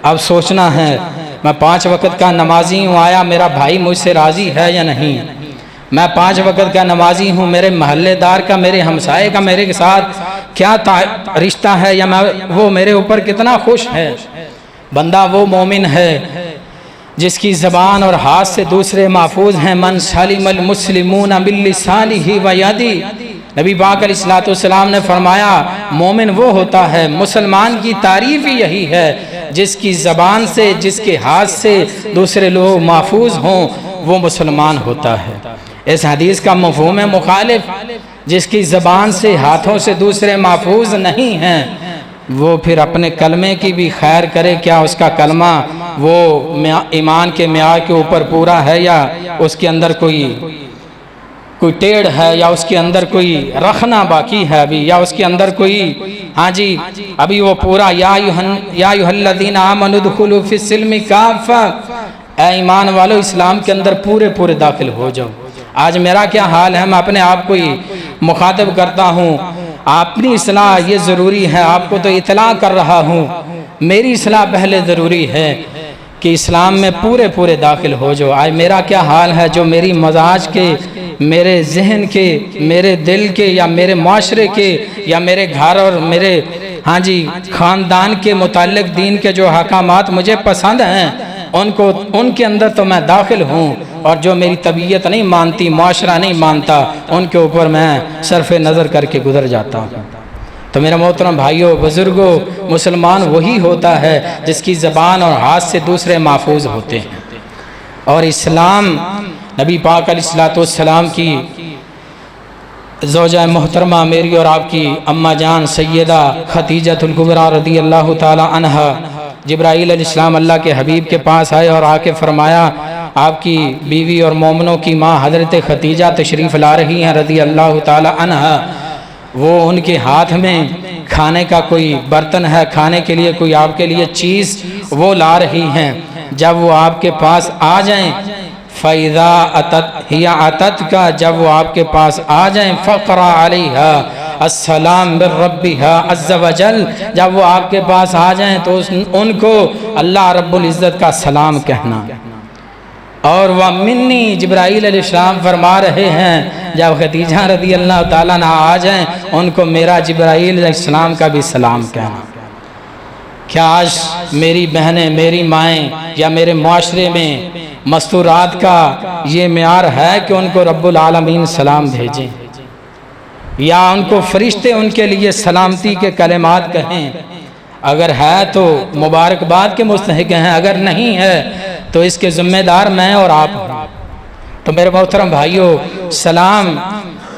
اب سوچنا ہے، میں 5 وقت کا نمازی ہوں، آیا میرا بھائی مجھ سے راضی ہے یا نہیں؟ میں 5 وقت کا نمازی ہوں، میرے محلے دار کا، میرے ہمسائے کا میرے کے ساتھ کیا رشتہ ہے، یا وہ میرے اوپر کتنا خوش ہے؟ بندہ وہ مومن ہے جس کی زبان اور ہاتھ سے دوسرے محفوظ ہیں، من سلم المسلمون من لسانہ ویدہ۔ نبی پاک علیہ السلام نے فرمایا مومن وہ ہوتا ہے، مسلمان کی تعریف ہی یہی ہے جس کی زبان سے، جس کے ہاتھ سے دوسرے لوگ محفوظ ہوں، وہ مسلمان ہوتا ہے۔ اس حدیث کا مفہوم ہے مخالف، جس کی زبان سے، ہاتھوں سے دوسرے محفوظ نہیں ہیں، وہ پھر اپنے کلمے کی بھی خیر کرے، کیا اس کا کلمہ وہ ایمان کے معیار کے اوپر پورا ہے، یا اس کے اندر کوئی ٹیڑھ ہے، یا اس کے اندر کوئی رخنا باقی ہے ابھی، یا اس کے اندر کوئی ابھی وہ پورا یا ایھا الذین آمنوا ادخلوا فی السلم کافۃ، اے ایمان والو اسلام کے اندر پورے داخل ہو جاؤ۔ آج میرا کیا حال ہے، میں اپنے آپ کو ہی مخاطب کرتا ہوں، اپنی اصلاح یہ ضروری ہے، آپ کو تو اطلاع کر رہا ہوں، میری اصلاح پہلے ضروری ہے کہ اسلام میں پورے داخل ہو جاؤ۔ آج میرا کیا حال ہے، جو میری مزاج کے، میرے ذہن کے، میرے دل کے، یا میرے معاشرے کے، یا میرے گھر اور میرے خاندان کے متعلق دین کے جو احکامات مجھے پسند ہیں، ان کے اندر تو میں داخل ہوں، اور جو میری طبیعت نہیں مانتی، معاشرہ نہیں مانتا، ان کے اوپر میں صرف نظر کر کے گزر جاتا ہوں۔ تو میرے محترم بھائیوں، بزرگوں، مسلمان وہی ہوتا ہے جس کی زبان اور ہاتھ سے دوسرے محفوظ ہوتے ہیں۔ اور اسلام نبی پاک علیہ السلام کی زوجہ محترمہ میری اور آپ کی اماں جان سیدہ خدیجہ الکبریٰ رضی اللہ تعالی عنہا، جبرائیل علیہ السلام اللہ کے حبیب کے پاس آئے اور آ کے فرمایا، آپ کی بیوی اور مومنوں کی ماں حضرت خدیجہ تشریف لا رہی ہیں رضی اللہ تعالی عنہا، وہ ان کے ہاتھ میں کھانے کا کوئی برتن ہے، کھانے کے لیے کوئی آپ کے لیے چیز وہ لا رہی ہیں، جب وہ آپ کے پاس آ جائیں، فَإِذَا أَتَتْ هِيَ أَتَتْكَ، جب وہ آپ کے پاس آ جائیں، فَقْرَأْ عَلَيْهَا السلام بِرَّبِّهَا عَزَّ وَجَلَّ، جب وہ آپ کے پاس آ جائیں تو ان کو اللہ رب العزت کا سلام کہنا۔ اور وَمِنِّي، جبرائیل علیہ السلام فرما رہے ہیں، جب خدیجہ رضی اللہ تعالیٰ عنہ آ جائیں، ان کو میرا جبرائیل علیہ السلام کا بھی سلام کہنا۔ کیا آج میری بہنیں، میری مائیں، یا میرے معاشرے میں مستورات کا یہ معیار ہے کہ ان کو رب العالمین سلام بھیجیں، یا ان کو فرشتے ان کے لیے سلامتی کے کلمات کہیں؟ اگر ہے تو مبارکباد کے مستحق ہیں، اگر نہیں ہے تو اس کے ذمہ دار میں اور آپ ہیں۔ تو میرے محترم بھائیوں، سلام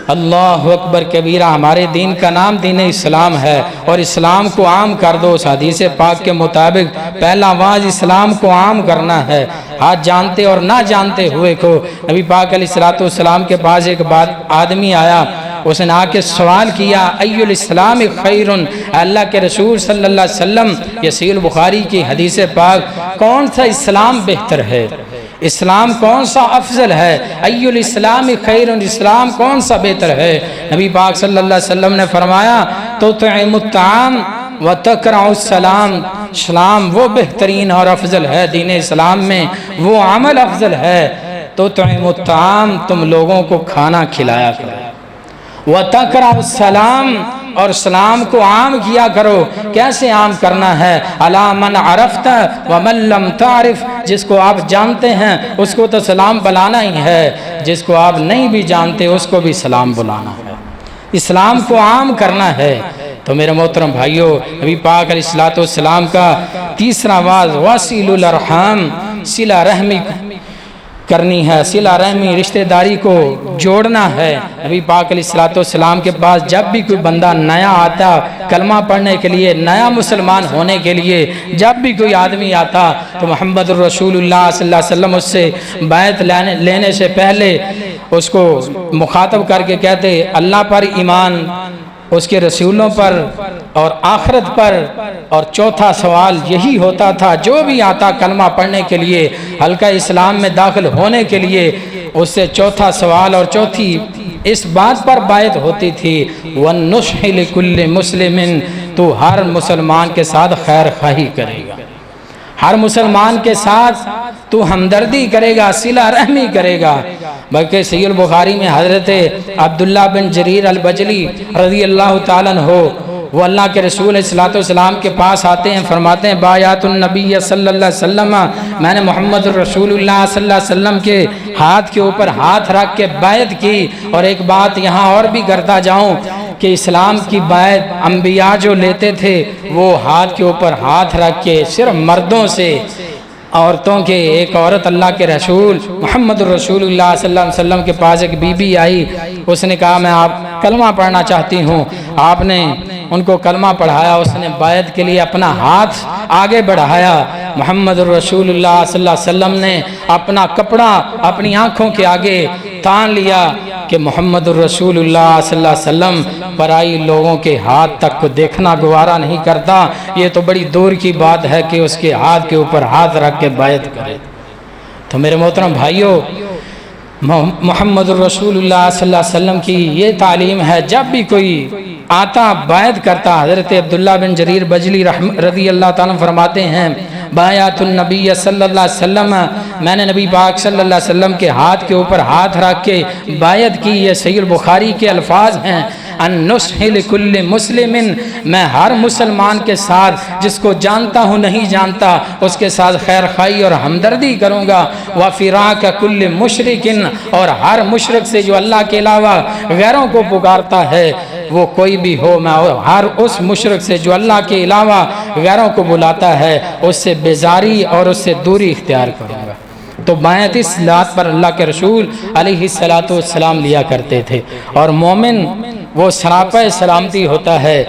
اللہ اکبر کبیرہ، ہمارے دین کا نام دین اسلام ہے، اور اسلام کو عام کر دو۔ اس حدیث پاک کے مطابق پہلا واز اسلام کو عام کرنا ہے، آج جانتے اور نہ جانتے ہوئے کو۔ نبی پاک علیہ السلام کے پاس ایک آدمی آیا، اس نے آ کے سوال کیا، ایُّ الاسلام خیر، اللہ کے رسول صلی اللہ علیہ وسلم، یہ صحیح البخاری کی حدیث پاک، کون سا اسلام بہتر ہے، اسلام کون سا افضل ہے، ایُّ الاسلام خیر، اسلام کون سا بہتر ہے؟ نبی پاک صلی اللہ علیہ وسلم نے فرمایا، تطعم الطعام وتقرأ السلام، اسلام وہ بہترین اور افضل ہے، دین اسلام میں وہ عمل افضل ہے، تطعم الطعام، تم لوگوں کو کھانا کھلایا کرو، وَتَقْرَأُ السَّلَامِ، اور سلام کو عام کیا کرو۔ کیسے عام کرنا ہے؟ عَلَى مَنْ عَرَفْتَ وَمَنْ لَمْ تَعْرِفْ، جس کو آپ جانتے ہیں اس کو تو سلام بلانا ہی ہے، جس کو آپ نہیں بھی جانتے اس کو بھی سلام بلانا ہے، اسلام کو عام کرنا ہے۔ تو میرے محترم بھائیوں، نبی پاک علیہ السلام کا تیسرا واز وَصِلُ الْأَرْحَامِ، صلہ رحمی کرنی ہے، صلہ رحمی رشتہ داری کو جوڑنا ہے۔ نبی پاک علیہ السلام کے پاس جب بھی کوئی بندہ نیا آتا کلمہ پڑھنے کے لیے، نیا مسلمان ہونے کے لیے، جب بھی کوئی آدمی آتا تو محمد الرسول اللہ صلی اللہ علیہ وسلم اس سے بیعت لینے سے پہلے اس کو مخاطب کر کے کہتے، اللہ پر ایمان، اس کے رسولوں پر اور آخرت پر، اور چوتھا سوال یہی ہوتا تھا، جو بھی آتا کلمہ پڑھنے کے لیے، حلقہ اسلام میں داخل ہونے کے لیے، اس سے چوتھا سوال اور چوتھی اس بات پر بیعت ہوتی تھی، وَالنُّصْحِ لِكُلِّ مُسْلِمٍ، تو ہر مسلمان کے ساتھ خیر خواہی کرے گا، ہر مسلمان کے ساتھ تو ہمدردی کرے گا، صلہ رحمی کرے گا۔ بلکہ صحیح البخاری میں حضرت عبداللہ بن جریر البجلی رضی اللہ تعالیٰ عنہ، وہ اللہ کے رسول صلی اللہ علیہ وسلم کے پاس آتے ہیں، فرماتے ہیں، بایعت النبی صلی اللہ علیہ وسلم، میں نے محمد رسول اللہ صلی اللہ علیہ وسلم کے ہاتھ کے اوپر ہاتھ رکھ کے بیعت کی۔ اور ایک بات یہاں اور بھی کرتا جاؤں کہ اسلام کی بیعت انبیاء جو لیتے تھے وہ ہاتھ کے اوپر ہاتھ رکھ کے صرف مردوں سے، عورتوں کے، ایک عورت اللہ کے رسول محمد رسول اللہ صلی اللہ علیہ وسلم کے پاس ایک بی بی آئی، اس نے کہا میں آپ کلمہ پڑھنا چاہتی ہوں، آپ نے ان کو کلمہ پڑھایا، اس نے بیعت کے لیے اپنا ہاتھ آگے بڑھایا، محمد رسول اللہ صلی اللہ علیہ وسلم نے اپنا کپڑا اپنی آنکھوں کے آگے تان لیا کہ محمد رسول اللہ صلی اللہ علیہ وسلم پرائی لوگوں کے ہاتھ تک کو دیکھنا گوارا نہیں کرتا، یہ تو بڑی دور کی بات ہے کہ اس کے ہاتھ کے اوپر ہاتھ رکھ کے بیعت کرے۔ تو میرے محترم بھائیوں، محمد رسول اللہ صلی اللہ علیہ وسلم کی یہ تعلیم ہے، جب بھی کوئی آتا بیعت کرتا۔ حضرت عبداللہ بن جریر بجلی رضی اللہ تعالیٰ فرماتے ہیں بیعت النبی صلی اللہ علیہ وسلم، میں نے نبی پاک صلی اللہ علیہ وسلم کے ہاتھ کے اوپر ہاتھ رکھ کے بیعت کی۔ یہ صحیح البخاری کے الفاظ ہیں، ان نصح لکل مسلم، میں ہر مسلمان کے ساتھ، جس کو جانتا ہوں نہیں جانتا، اس کے ساتھ خیر خواہی اور ہمدردی کروں گا۔ وفراق کل مشرک، اور ہر مشرک سے جو اللہ کے علاوہ غیروں کو پکارتا ہے، وہ کوئی بھی ہو، میں ہر اس مشرک سے جو اللہ کے علاوہ غیروں کو بلاتا ہے، اس سے بیزاری اور اس سے دوری اختیار کروں گا۔ تو بیعت اس ذات پر اللہ کے رسول علیہ السلام لیا کرتے تھے، اور مومن وہ سراپا سلامتی ہوتا ہے۔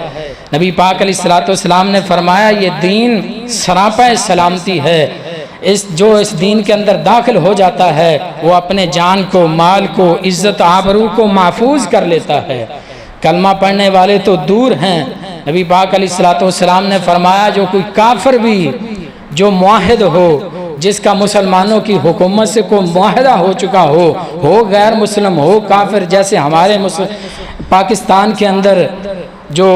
نبی پاک علیہ السلام نے فرمایا یہ دین سراپا سلامتی ہے، جو اس دین کے اندر داخل ہو جاتا ہے وہ اپنے جان کو، مال کو، عزت آبرو کو محفوظ کر لیتا ہے۔ کلمہ پڑھنے والے تو دور ہیں، نبی پاک علیہ السلام نے فرمایا جو کوئی کافر بھی جو موحد ہو، جس کا مسلمانوں کی حکومت سے کوئی معاہدہ ہو چکا ہو غیر مسلم ہو، کافر، جیسے ہمارے پاکستان کے اندر جو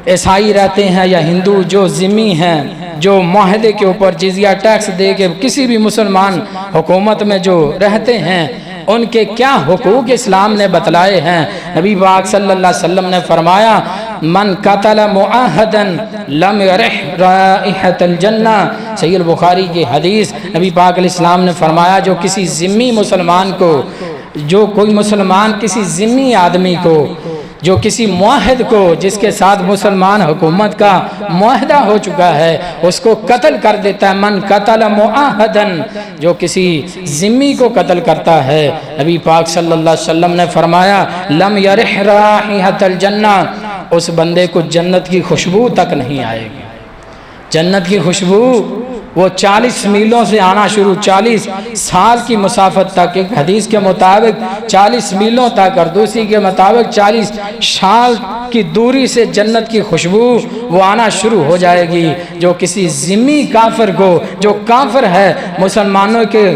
عیسائی رہتے ہیں یا ہندو جو ذمی ہیں، جو معاہدے کے اوپر جزیہ ٹیکس دے کے کسی بھی مسلمان حکومت میں جو رہتے ہیں، ان کے کیا حقوق اسلام نے بتلائے ہیں۔ نبی پاک صلی اللہ علیہ وسلم نے فرمایا من قتل معاہدا لم یرح رائحۃ الجنہ، صحیح البخاری کی حدیث، نبی پاک علیہ السلام نے فرمایا جو کسی ذمی مسلمان کو، جو کوئی مسلمان کسی ذمی آدمی کو، جو کسی معاہد کو، جس کے ساتھ مسلمان حکومت کا معاہدہ ہو چکا ہے، اس کو قتل کر دیتا ہے۔ من قتل معاہدا، جو کسی ذمی کو قتل کرتا ہے، نبی پاک صلی اللہ علیہ وسلم نے فرمایا لم یرح رائحۃ الجنہ، اس بندے کو جنت کی خوشبو تک نہیں آئے گی۔ جنت کی خوشبو وہ 40 میلوں سے آنا شروع، 40 سال کی مسافت تک، ایک حدیث کے مطابق 40 میلوں تک، اور دوسری کے مطابق 40 سال کی دوری سے جنت کی خوشبو وہ آنا شروع ہو جائے گی۔ جو کسی ذمی کافر کو، جو کافر ہے، مسلمانوں کے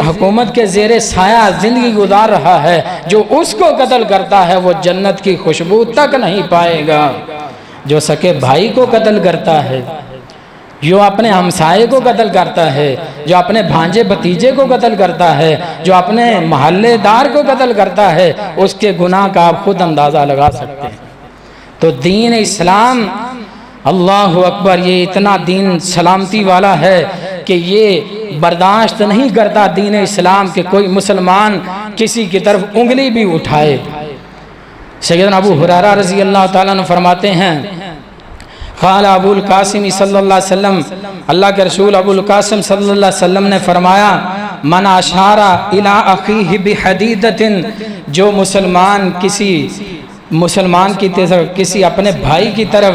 حکومت کے زیر سایہ زندگی گزار رہا ہے، جو اس کو قتل کرتا ہے وہ جنت کی خوشبو تک نہیں پائے گا۔ جو سکے بھائی کو قتل کرتا ہے، جو اپنے ہمسائے کو قتل کرتا ہے، جو اپنے بھانجے بھتیجے کو قتل کرتا ہے، جو اپنے محلے دار کو قتل کرتا ہے، اس کے گناہ کا آپ خود اندازہ لگا سکتے ہیں۔ تو دین اسلام، اللہ اکبر، یہ اتنا دین سلامتی والا ہے کہ یہ برداشت نہیں کرتا دین اسلام کہ کوئی مسلمان کسی کی طرف انگلی بھی اٹھائے۔ سیدنا ابو ہریرہ رضی اللہ تعالیٰ عنہ فرماتے ہیں قال ابو القاسم صلی اللہ علیہ وسلم، اللہ کے رسول ابو القاسم صلی اللہ علیہ وسلم نے فرمایا من اشار الی اخیہ بحدیدۃ، جو مسلمان کی طرف، کسی اپنے بھائی کی طرف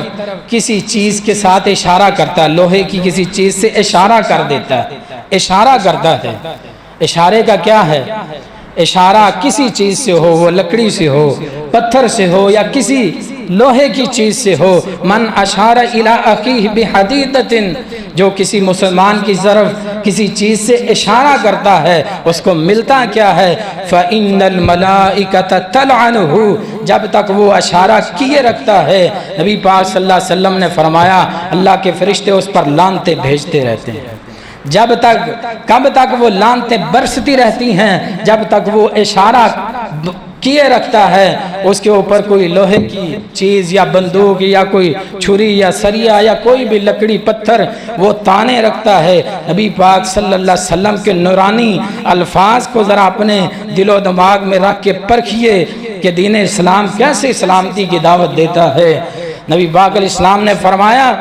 کسی چیز کے ساتھ اشارہ کرتا ہے، لوہے کی کسی چیز سے اشارہ کر دیتا ہے، اشارہ کرتا ہے۔ اشارے کا کیا ہے؟ اشارہ کسی چیز سے ہو، وہ لکڑی سے ہو، پتھر سے ہو، یا کسی لوہے کی چیز سے ہو۔ من اشار الی اخیہ بحدیدۃ، جو کسی مسلمان کی طرف کسی چیز سے اشارہ کرتا ہے، اس کو ملتا کیا ہے؟ فإن الملائکۃ تلعنہ، جب تک وہ اشارہ کیے رکھتا ہے، نبی پاک صلی اللہ علیہ وسلم نے فرمایا اللہ کے فرشتے اس پر لعنتیں بھیجتے رہتے ہیں۔ جب تک، کب تک وہ لعنتیں برستی رہتی ہیں؟ جب تک وہ اشارہ کیے رکھتا ہے، اس کے اوپر کوئی لوہے کی چیز یا بندوق یا کوئی چھری یا سریا یا کوئی بھی لکڑی پتھر وہ تانے رکھتا ہے۔ نبی پاک صلی اللہ علیہ وسلم کے نورانی الفاظ کو ذرا اپنے دل و دماغ میں رکھ کے پرکھیے کہ دین اسلام کیسے سلامتی کی دعوت دیتا ہے۔ نبی پاک علیہ السلام نے فرمایا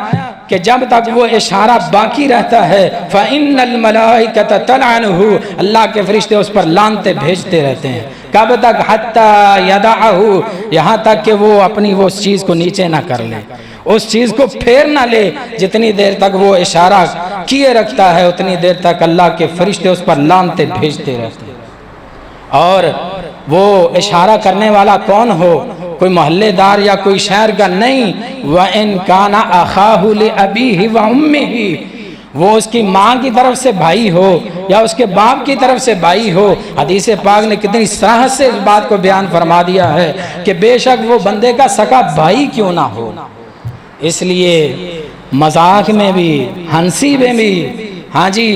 کہ جب تک وہ اشارہ باقی رہتا ہے فَإِنَّ الْمَلَائِكَةَ تَلْعَنُهُ، اللہ کے فرشتے اس پر لعنتیں بھیجتے رہتے ہیں۔ کب تک؟ حَتَّى يَدَعَهُ، یہاں تک کہ وہ اپنی وہ چیز کو نیچے نہ کر لے، اس چیز کو پھیر نہ لے۔ جتنی دیر تک وہ اشارہ کیے رکھتا ہے اتنی دیر تک اللہ کے فرشتے اس پر لعنتیں بھیجتے رہتے ہیں۔ اور وہ اشارہ کرنے والا کون ہو؟ کوئی محلے دار یا کوئی شہر کا نہیں۔ وَإِن كَانَ أَخَاهُ لِأَبِيهِ وَأُمِّهِ، وہ اس کی ماں کی طرف سے بھائی ہو یا اس کے باپ کی طرف سے بھائی ہو، حدیث پاک نے کتنی صراحت سے اس بات کو بیان فرما دیا ہے کہ بے شک وہ بندے کا سکا بھائی کیوں نہ ہو۔ اس لیے مذاق میں بھی، ہنسی میں بھی، ہاں جی،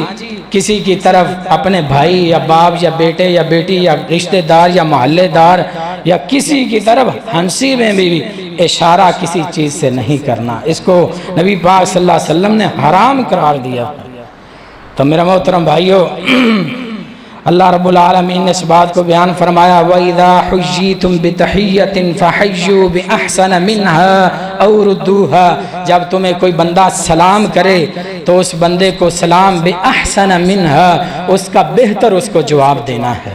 کسی کی طرف اپنے بھائی یا باپ یا بیٹے یا بیٹی یا رشتہ دار یا محلے دار یا کسی کی طرف ہنسی میں بھی اشارہ کسی چیز سے نہیں کرنا، اس کو نبی پاک صلی اللہ علیہ وسلم نے حرام قرار دیا۔ تو میرا محترم بھائیو، اللہ رب العالمین نے اس بات کو بیان فرمایا وَإِذَا حُيِّيتُم بِتَحِيَّةٍ فَحَيُّوا بِأَحْسَنَ مِنْهَا أَوْ رُدُّوهَا، جب تمہیں کوئی بندہ سلام کرے تو اس بندے کو سلام بِأَحْسَنَ مِنْهَا، اس کا بہتر اس کو جواب دینا ہے۔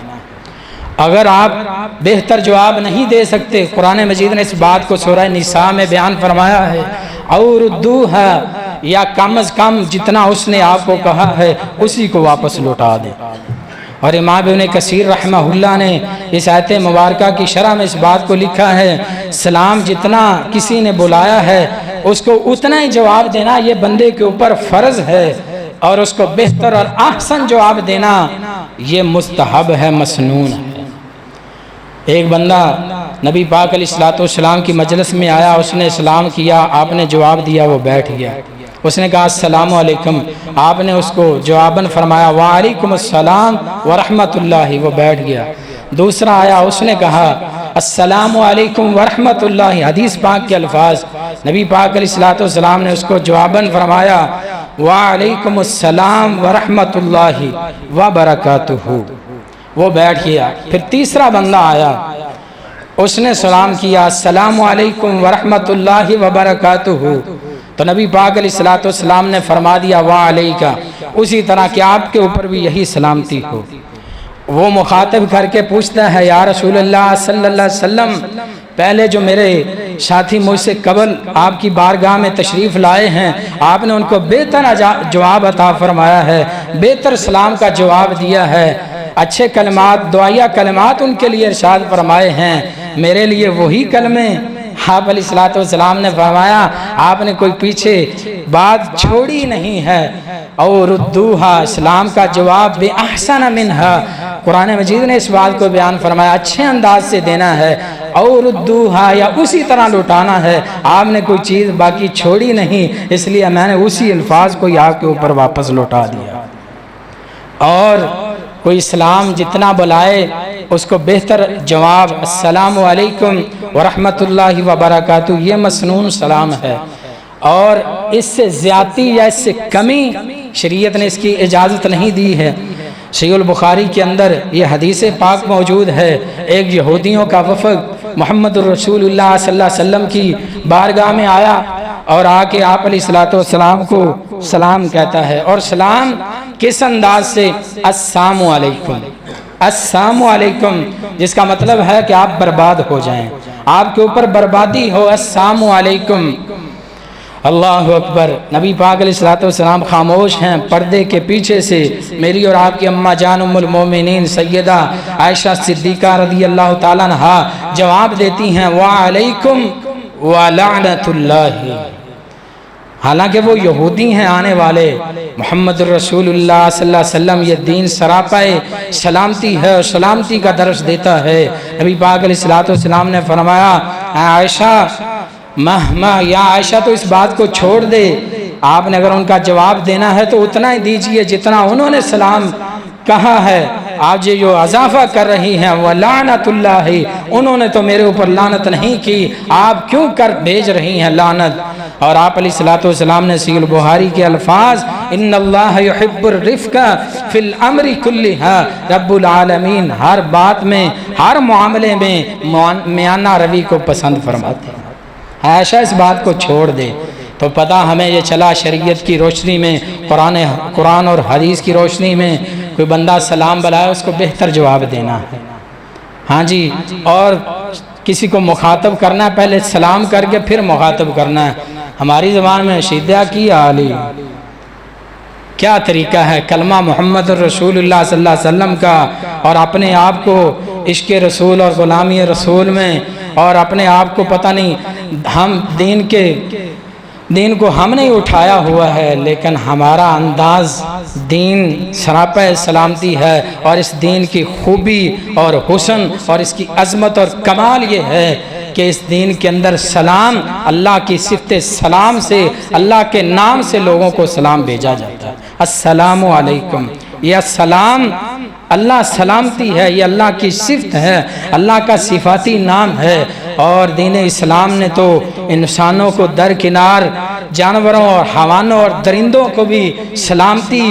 اگر آپ بہتر جواب نہیں دے سکتے، قرآن مجید نے اس بات کو سورہ نساء میں بیان فرمایا ہے، أَوْ رُدُّوهَا، یا کم از کم جتنا اس نے آپ کو کہا ہے اسی کو واپس لوٹا دے۔ اور امام ابن کثیر رحمہ اللہ نے اس آیت مبارکہ کی شرح میں اس بات کو لکھا ہے، سلام جتنا کسی نے بلایا ہے اس کو اتنا ہی جواب دینا یہ بندے کے اوپر فرض ہے، اور اس کو بہتر اور احسن جواب دینا یہ مستحب ہے، مسنون ہے۔ ایک بندہ نبی پاک علیہ الصلوۃ والسلام کی مجلس میں آیا، اس نے سلام کیا، آپ نے جواب دیا، وہ بیٹھ گیا۔ اس نے کہا السلام علیکم، آپ نے اس کو جواباً فرمایا وعلیکم السلام ورحمۃ اللہ، وہ بیٹھ گیا۔ دوسرا آیا، اس نے کہا السلام علیکم ورحمۃ اللہ، حدیث پاک کے الفاظ، نبی پاک علیہ الصلوۃ والسلام نے اس کو جواباً فرمایا وعلیکم السلام ورحمۃ اللہ وبرکاتہ، وہ بیٹھ گیا۔ پھر تیسرا بندہ آیا، اس نے سلام کیا السلام علیکم ورحمۃ اللہ وبرکاتہ، تو نبی پاک علیہ الصلوۃ والسلام نے فرما دیا وعلیکہ، اسی طرح کہ آپ کے اوپر بھی یہی سلامتی ہو۔ وہ مخاطب کر کے پوچھتا ہے یا رسول اللہ صلی اللہ علیہ وسلم، پہلے جو میرے ساتھی مجھ سے قبل آپ کی بارگاہ میں تشریف لائے ہیں، آپ نے ان کو بہتر جواب عطا فرمایا ہے، بہتر سلام کا جواب دیا ہے، اچھے کلمات، دعائیہ کلمات ان کے لیے ارشاد فرمائے ہیں، میرے لیے وہی کلمے آپ علیہ الصلوۃ والسلام نے فرمایا، آپ نے کوئی پیچھے بات چھوڑی نہیں ہے۔ اور ردوہا، اسلام کا جواب بے احسن منہا، قرآن مجید نے اس بات کو بیان فرمایا اچھے انداز سے دینا ہے، اور ردوہا، یا اسی طرح لوٹانا ہے، آپ نے کوئی چیز باقی چھوڑی نہیں، اس لیے میں نے اسی الفاظ کو آپ کے اوپر واپس لوٹا دیا۔ اور کوئی اسلام جتنا بلائے اس کو بہتر جواب السلام علیکم ورحمۃ اللہ وبرکاتہ، یہ مسنون سلام ہے، اور اس سے زیادتی یا اس سے کمی شریعت نے اس کی اجازت نہیں دی ہے۔ صحیح البخاری کے اندر یہ حدیث پاک موجود ہے، ایک یہودیوں کا وفد محمد الرسول اللہ صلی اللہ علیہ وسلم کی بارگاہ میں آیا اور آ کے آپ علیہ الصلوۃ والسلام کو سلام کہتا ہے، اور سلام کس انداز سے؟ السلام علیکم، السلام علیکم، جس کا مطلب ہے کہ آپ برباد ہو جائیں، آپ کے اوپر بربادی ہو، السلام علیکم۔ اللہ اکبر۔ نبی پاک علیہ الصلوۃ والسلام خاموش ہیں، پردے کے پیچھے سے میری اور آپ کی اماں جان ام المومنین سیدہ عائشہ صدیقہ رضی اللہ تعالیٰ عنہا جواب دیتی ہیں وعلیکم ولعنت اللہ، حالانکہ وہ یہودی ہیں آنے والے، محمد الرسول اللہ صلی اللہ علیہ وسلم یہ دین سراپائے سلامتی ہے اور سلامتی کا درس دیتا ہے۔ نبی پاک علیہ الصلوۃ والسلام نے فرمایا عائشہ مہما، یا عائشہ تو اس بات کو چھوڑ دے، آپ نے اگر ان کا جواب دینا ہے تو اتنا ہی دیجئے جتنا انہوں نے سلام کہا ہے، آپ جو اضافہ کر رہی ہیں وَلَعْنَةُ اللَّهِ، انہوں نے تو میرے اوپر لعنت نہیں کی، آپ کیوں کر بھیج رہی ہیں لعنت؟ اور آپ علیہ الصلوۃ والسلام نے صحیح البخاری کے الفاظ ان اللہ یحب الرفق فی الامر کلھا، رب العالمین ہر بات میں، ہر معاملے میں میانہ روی کو پسند فرماتے ہیں۔ عائشہ اس بات کو چھوڑ دے، تو پتہ ہمیں یہ چلا شریعت کی روشنی میں، قرآن اور حدیث کی روشنی میں کوئی بندہ سلام بلائے اس کو بہتر جواب دینا ہے، ہاں جی، اور کسی کو مخاطب کرنا ہے پہلے سلام کر کے پھر مخاطب کرنا ہے۔ ہماری زبان میں شیدہ کی عالی کیا طریقہ ہے کلمہ محمد الرسول اللہ صلی اللہ علیہ وسلم کا، اور اپنے آپ کو عشق رسول اور غلامی رسول میں، اور اپنے آپ کو پتہ نہیں ہم دین کے دین کو ہم نے اٹھایا ہوا ہے، لیکن ہمارا انداز دین سراپا سلامتی ہے، اور اس دین کی خوبی اور حسن اور اس کی عظمت اور کمال یہ ہے کہ اس دین کے اندر سلام اللہ کی صفت سلام سے، اللہ کے نام سے لوگوں کو سلام بھیجا جاتا ہے۔ السلام علیکم، یہ سلام اللہ سلامتی ہے، یہ اللہ کی صفت ہے، اللہ کا صفاتی نام ہے۔ اور دین اسلام نے تو انسانوں کو درکنار جانوروں اور حیوانوں اور درندوں کو بھی سلامتی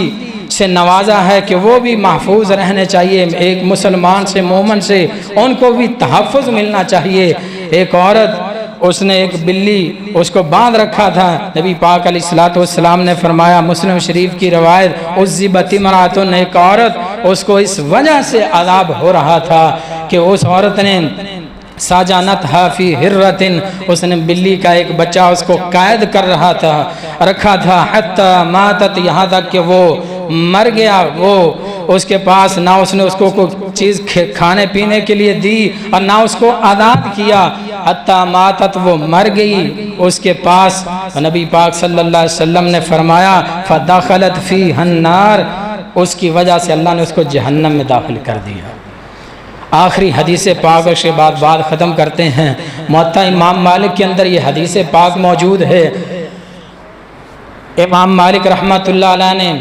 سے نوازا ہے کہ وہ بھی محفوظ رہنے چاہیے، ایک مسلمان سے مومن سے ان کو بھی تحفظ ملنا چاہیے۔ ایک عورت، اس نے ایک بلی اس کو باندھ رکھا تھا، نبی پاک علیہ الصلوۃ والسلام نے فرمایا، مسلم شریف کی روایت، عذبت امرأۃ، ایک عورت اس کو اس وجہ سے عذاب ہو رہا تھا کہ اس عورت نے ساجانتھا فی ہرۃ، اس نے بلی کا ایک بچہ اس کو قید کر رکھا تھا، حتی ماتت، یہاں تک کہ وہ مر گیا۔ وہ اس کے پاس نہ اس نے اس کو کوئی چیز کھانے پینے کے لیے دی اور نہ اس کو آزاد کیا، حتی ماتت، وہ مر گئی اس کے پاس۔ نبی پاک صلی اللہ علیہ وسلم نے فرمایا، فدخلت فیہا النار، اس کی وجہ سے اللہ نے اس کو جہنم میں داخل کر دیا۔ آخری حدیث پاک کے بعد بات ختم کرتے ہیں۔ موطا امام مالک کے اندر یہ حدیث پاک موجود ہے۔ امام مالک رحمۃ اللہ علیہ نے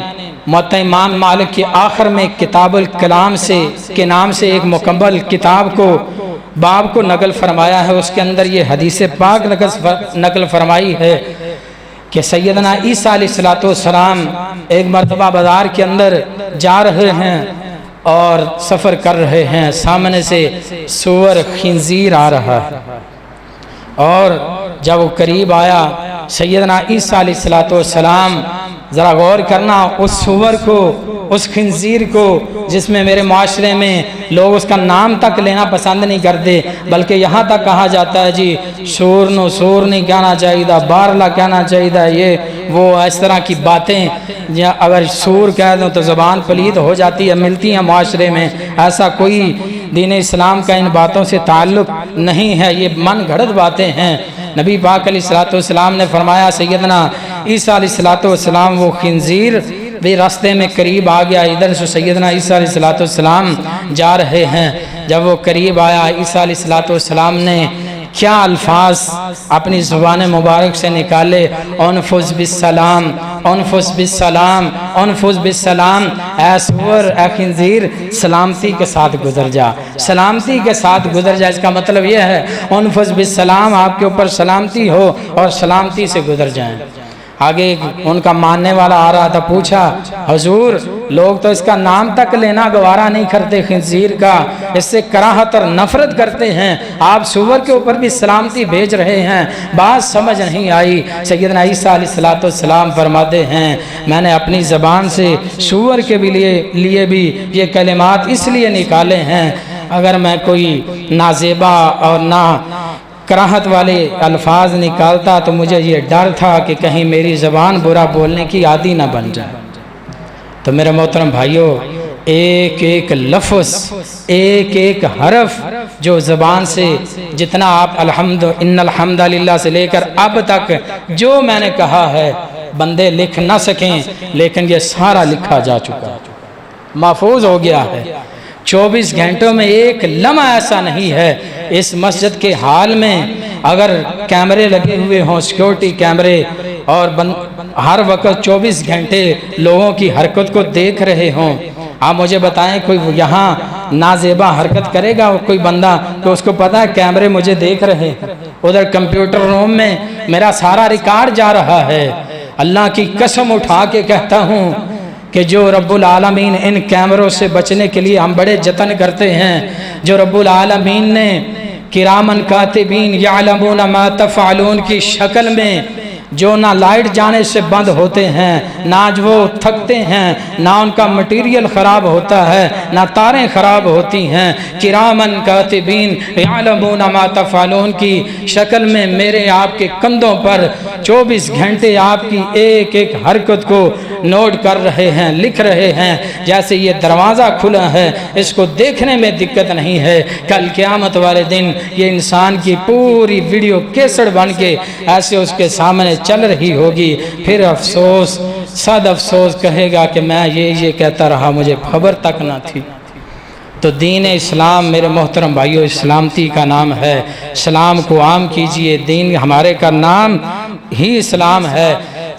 موطا امام مالک کے آخر میں کتاب الکلام کے نام سے ایک مکمل کتاب کو، باب کو نقل فرمایا ہے۔ اس کے اندر یہ حدیث پاک نقل فرمائی ہے کہ سیدنا عیسیٰ علیہ السلام ایک مرتبہ بازار کے اندر جا رہے ہیں اور سفر کر رہے ہیں، سامنے سے سور خنزیر آ رہا ہے، اور جب وہ قریب آیا، سیدنا عیسیٰ علیہ السلام، ذرا غور کرنا، اس سور کو، اس خنزیر کو، جس میں میرے معاشرے میں لوگ اس کا نام تک لینا پسند نہیں کرتے، بلکہ یہاں تک کہا جاتا ہے جی سور نو سور نہیں کہنا چاہیے، بارلا کہنا چاہیے، یہ وہ اس طرح کی باتیں، اگر سور کہہ دوں تو زبان پلید ہو جاتی ہے، ملتی ہیں معاشرے میں۔ ایسا کوئی دین اسلام کا ان باتوں سے تعلق نہیں ہے، یہ من گھڑت باتیں ہیں۔ نبی پاک علیہ السلام نے فرمایا، سیدنا عیسیٰ علیہ السلام وہ خنزیر بھی راستے میں قریب آ گیا، ادھر سے سیدنا عیسیٰ علیہ السلام جا رہے ہیں۔ جب وہ قریب آیا، عیسیٰ علیہ السلام نے کیا الفاظ اپنی زبان مبارک سے نکالے، انفس بالسلام، انفس بالسلام، انفس بالسلام، اے سور، اے خنزیر، سلامتی کے ساتھ گزر جا، سلامتی کے ساتھ گزر جا۔ اس کا مطلب یہ ہے انفس بالسلام، آپ کے اوپر سلامتی ہو اور سلامتی سے گزر جائیں۔ آگے ان کا ماننے والا آ رہا تھا، پوچھا، حضور لوگ تو اس کا نام تک لینا گوارا نہیں کرتے، خنزیر کا، اس سے کراہت اور نفرت کرتے ہیں، آپ سور کے اوپر بھی سلامتی بھیج رہے ہیں، بات سمجھ نہیں آئی۔ سیدنا عیسیٰ علیہ السلام فرماتے ہیں، میں نے اپنی زبان سے سور کے لیے بھی یہ کلمات اس لیے نکالے ہیں، اگر میں کوئی نازیبا اور نہ کراہت والے الفاظ نکالتا تو مجھے یہ ڈر تھا کہ کہیں میری زبان برا بولنے کی عادی نہ بن جائے۔ تو میرے محترم بھائیوں، ایک ایک لفظ، ایک ایک حرف جو زبان سے، جتنا آپ ان الحمد للہ سے لے کر اب تک جو میں نے کہا ہے، بندے لکھ نہ سکیں، لیکن یہ سارا لکھا جا چکا، محفوظ ہو گیا ہے۔ 24 گھنٹوں میں ایک لمحہ ایسا نہیں ہے اس مسجد کے حال میں، اگر کیمرے لگے ہوئے ہوں، سیکیورٹی کیمرے، اور ہر وقت 24 گھنٹے لوگوں کی حرکت کو دیکھ رہے ہوں، آپ مجھے بتائیں کوئی یہاں نازیبا حرکت کرے گا کوئی بندہ تو اس کو پتا ہے کیمرے مجھے دیکھ رہے ہیں، ادھر کمپیوٹر روم میں میرا سارا ریکارڈ جا رہا ہے۔ اللہ کی قسم اٹھا کے کہتا ہوں کہ جو رب العالمین ان کیمروں سے بچنے کے لیے ہم بڑے جتن کرتے ہیں، جو رب العالمین نے کرامن کاتبین یعلمون ما تفعلون کی شکل میں جو نہ لائٹ جانے سے بند ہوتے ہیں، نہ وہ تھکتے ہیں، نہ ان کا مٹیریل خراب ہوتا ہے، نہ تاریں خراب ہوتی ہیں، کرامن کاتبین یعلمون ما تفعلون کی شکل میں میرے آپ کے کندھوں پر 24 گھنٹے آپ کی ایک ایک حرکت کو نوٹ کر رہے ہیں، لکھ رہے ہیں۔ جیسے یہ دروازہ کھلا ہے، اس کو دیکھنے میں دقت نہیں ہے، کل قیامت والے دن یہ انسان کی پوری ویڈیو کیسٹ بن کے ایسے اس کے سامنے چل رہی ہوگی۔ پھر افسوس، صد افسوس کہے گا کہ میں یہ کہتا رہا، مجھے خبر تک نہ تھی۔ تو دین اسلام میرے محترم بھائیو سلامتی کا نام ہے۔ سلام کو عام کیجئے، دین ہمارے کا نام ہی اسلام ہے۔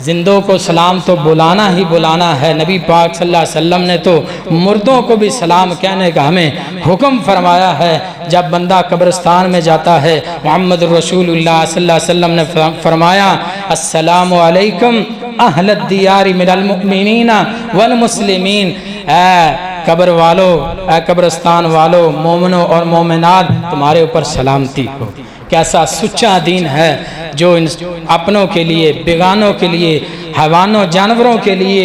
زندوں کو سلام تو بلانا ہی بلانا ہے۔ نبی پاک صلی اللہ علیہ وسلم نے تو مردوں کو بھی سلام کہنے کا ہمیں حکم فرمایا ہے۔ جب بندہ قبرستان میں جاتا ہے، محمد رسول اللہ صلی اللہ علیہ وسلم نے فرمایا السلام علیکم اہل الدیار من المؤمنین والمسلمین، اے قبر والو، اے قبرستان والو، مومنوں اور مومنات، تمہارے اوپر سلامتی ہو۔ کیسا سچا دین ہے جو اپنوں کے لیے، بیگانوں کے لیے، حیوانوں جانوروں کے لیے،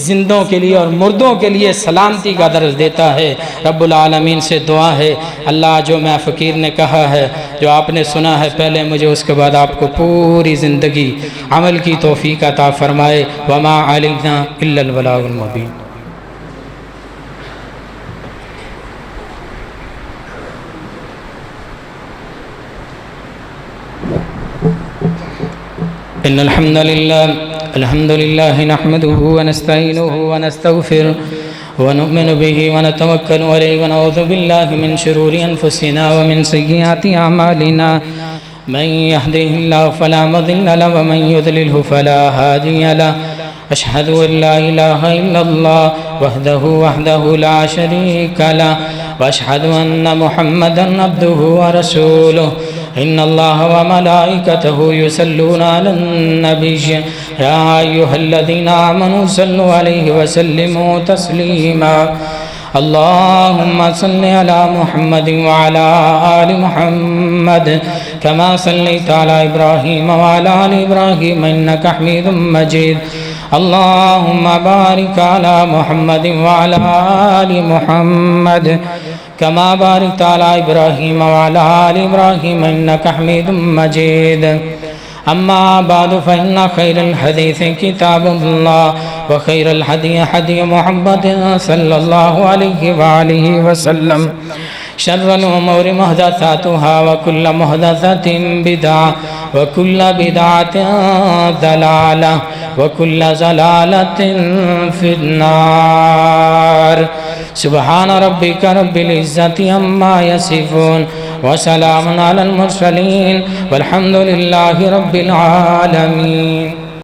زندوں کے لیے اور مردوں کے لیے سلامتی کا درس دیتا ہے۔ رب العالمین سے دعا ہے، اللہ جو میں فقیر نے کہا ہے، جو آپ نے سنا ہے پہلے مجھے، اس کے بعد آپ کو پوری زندگی عمل کی توفیق عطا فرمائے۔ وما علینا الا البلاغ المبین۔ إن الحمد لله نحمده ونستعينه ونستغفره ونؤمن به ونتوكل عليه ونعوذ بالله من شرور أنفسنا ومن سيئات أعمالنا، من يهده الله فلا مضل له ومن يضلله فلا هادي له، أشهد أن لا إله إلا الله وحده لا شريك له، وأشهد أن محمدا عبده ورسوله، إن الله وملائكته يصلون على النبي يا أيها الذين آمنوا صلوا عليه وسلموا تسليما، اللهم صل على محمد وعلى آل محمد كما صليت على إبراهيم وعلى آل إبراهيم إنك حميد مجيد، اللهم بارك على محمد وعلى آل محمد كما باركت على إبراهيم وعلى آل إبراهيم إنك حميد مجيد، أما بعد فإن خير الحديث كتاب الله وخير الهدي هدي محمد صلى الله عليه وآله وسلم، شر الأمور محدثاتها وكل محدثة بدعة وكل بدعة ضلالة وكل ضلالة في النار۔ سبحان ربك رب العزة عما يصفون وسلام على المرسلين والحمد لله رب العالمين۔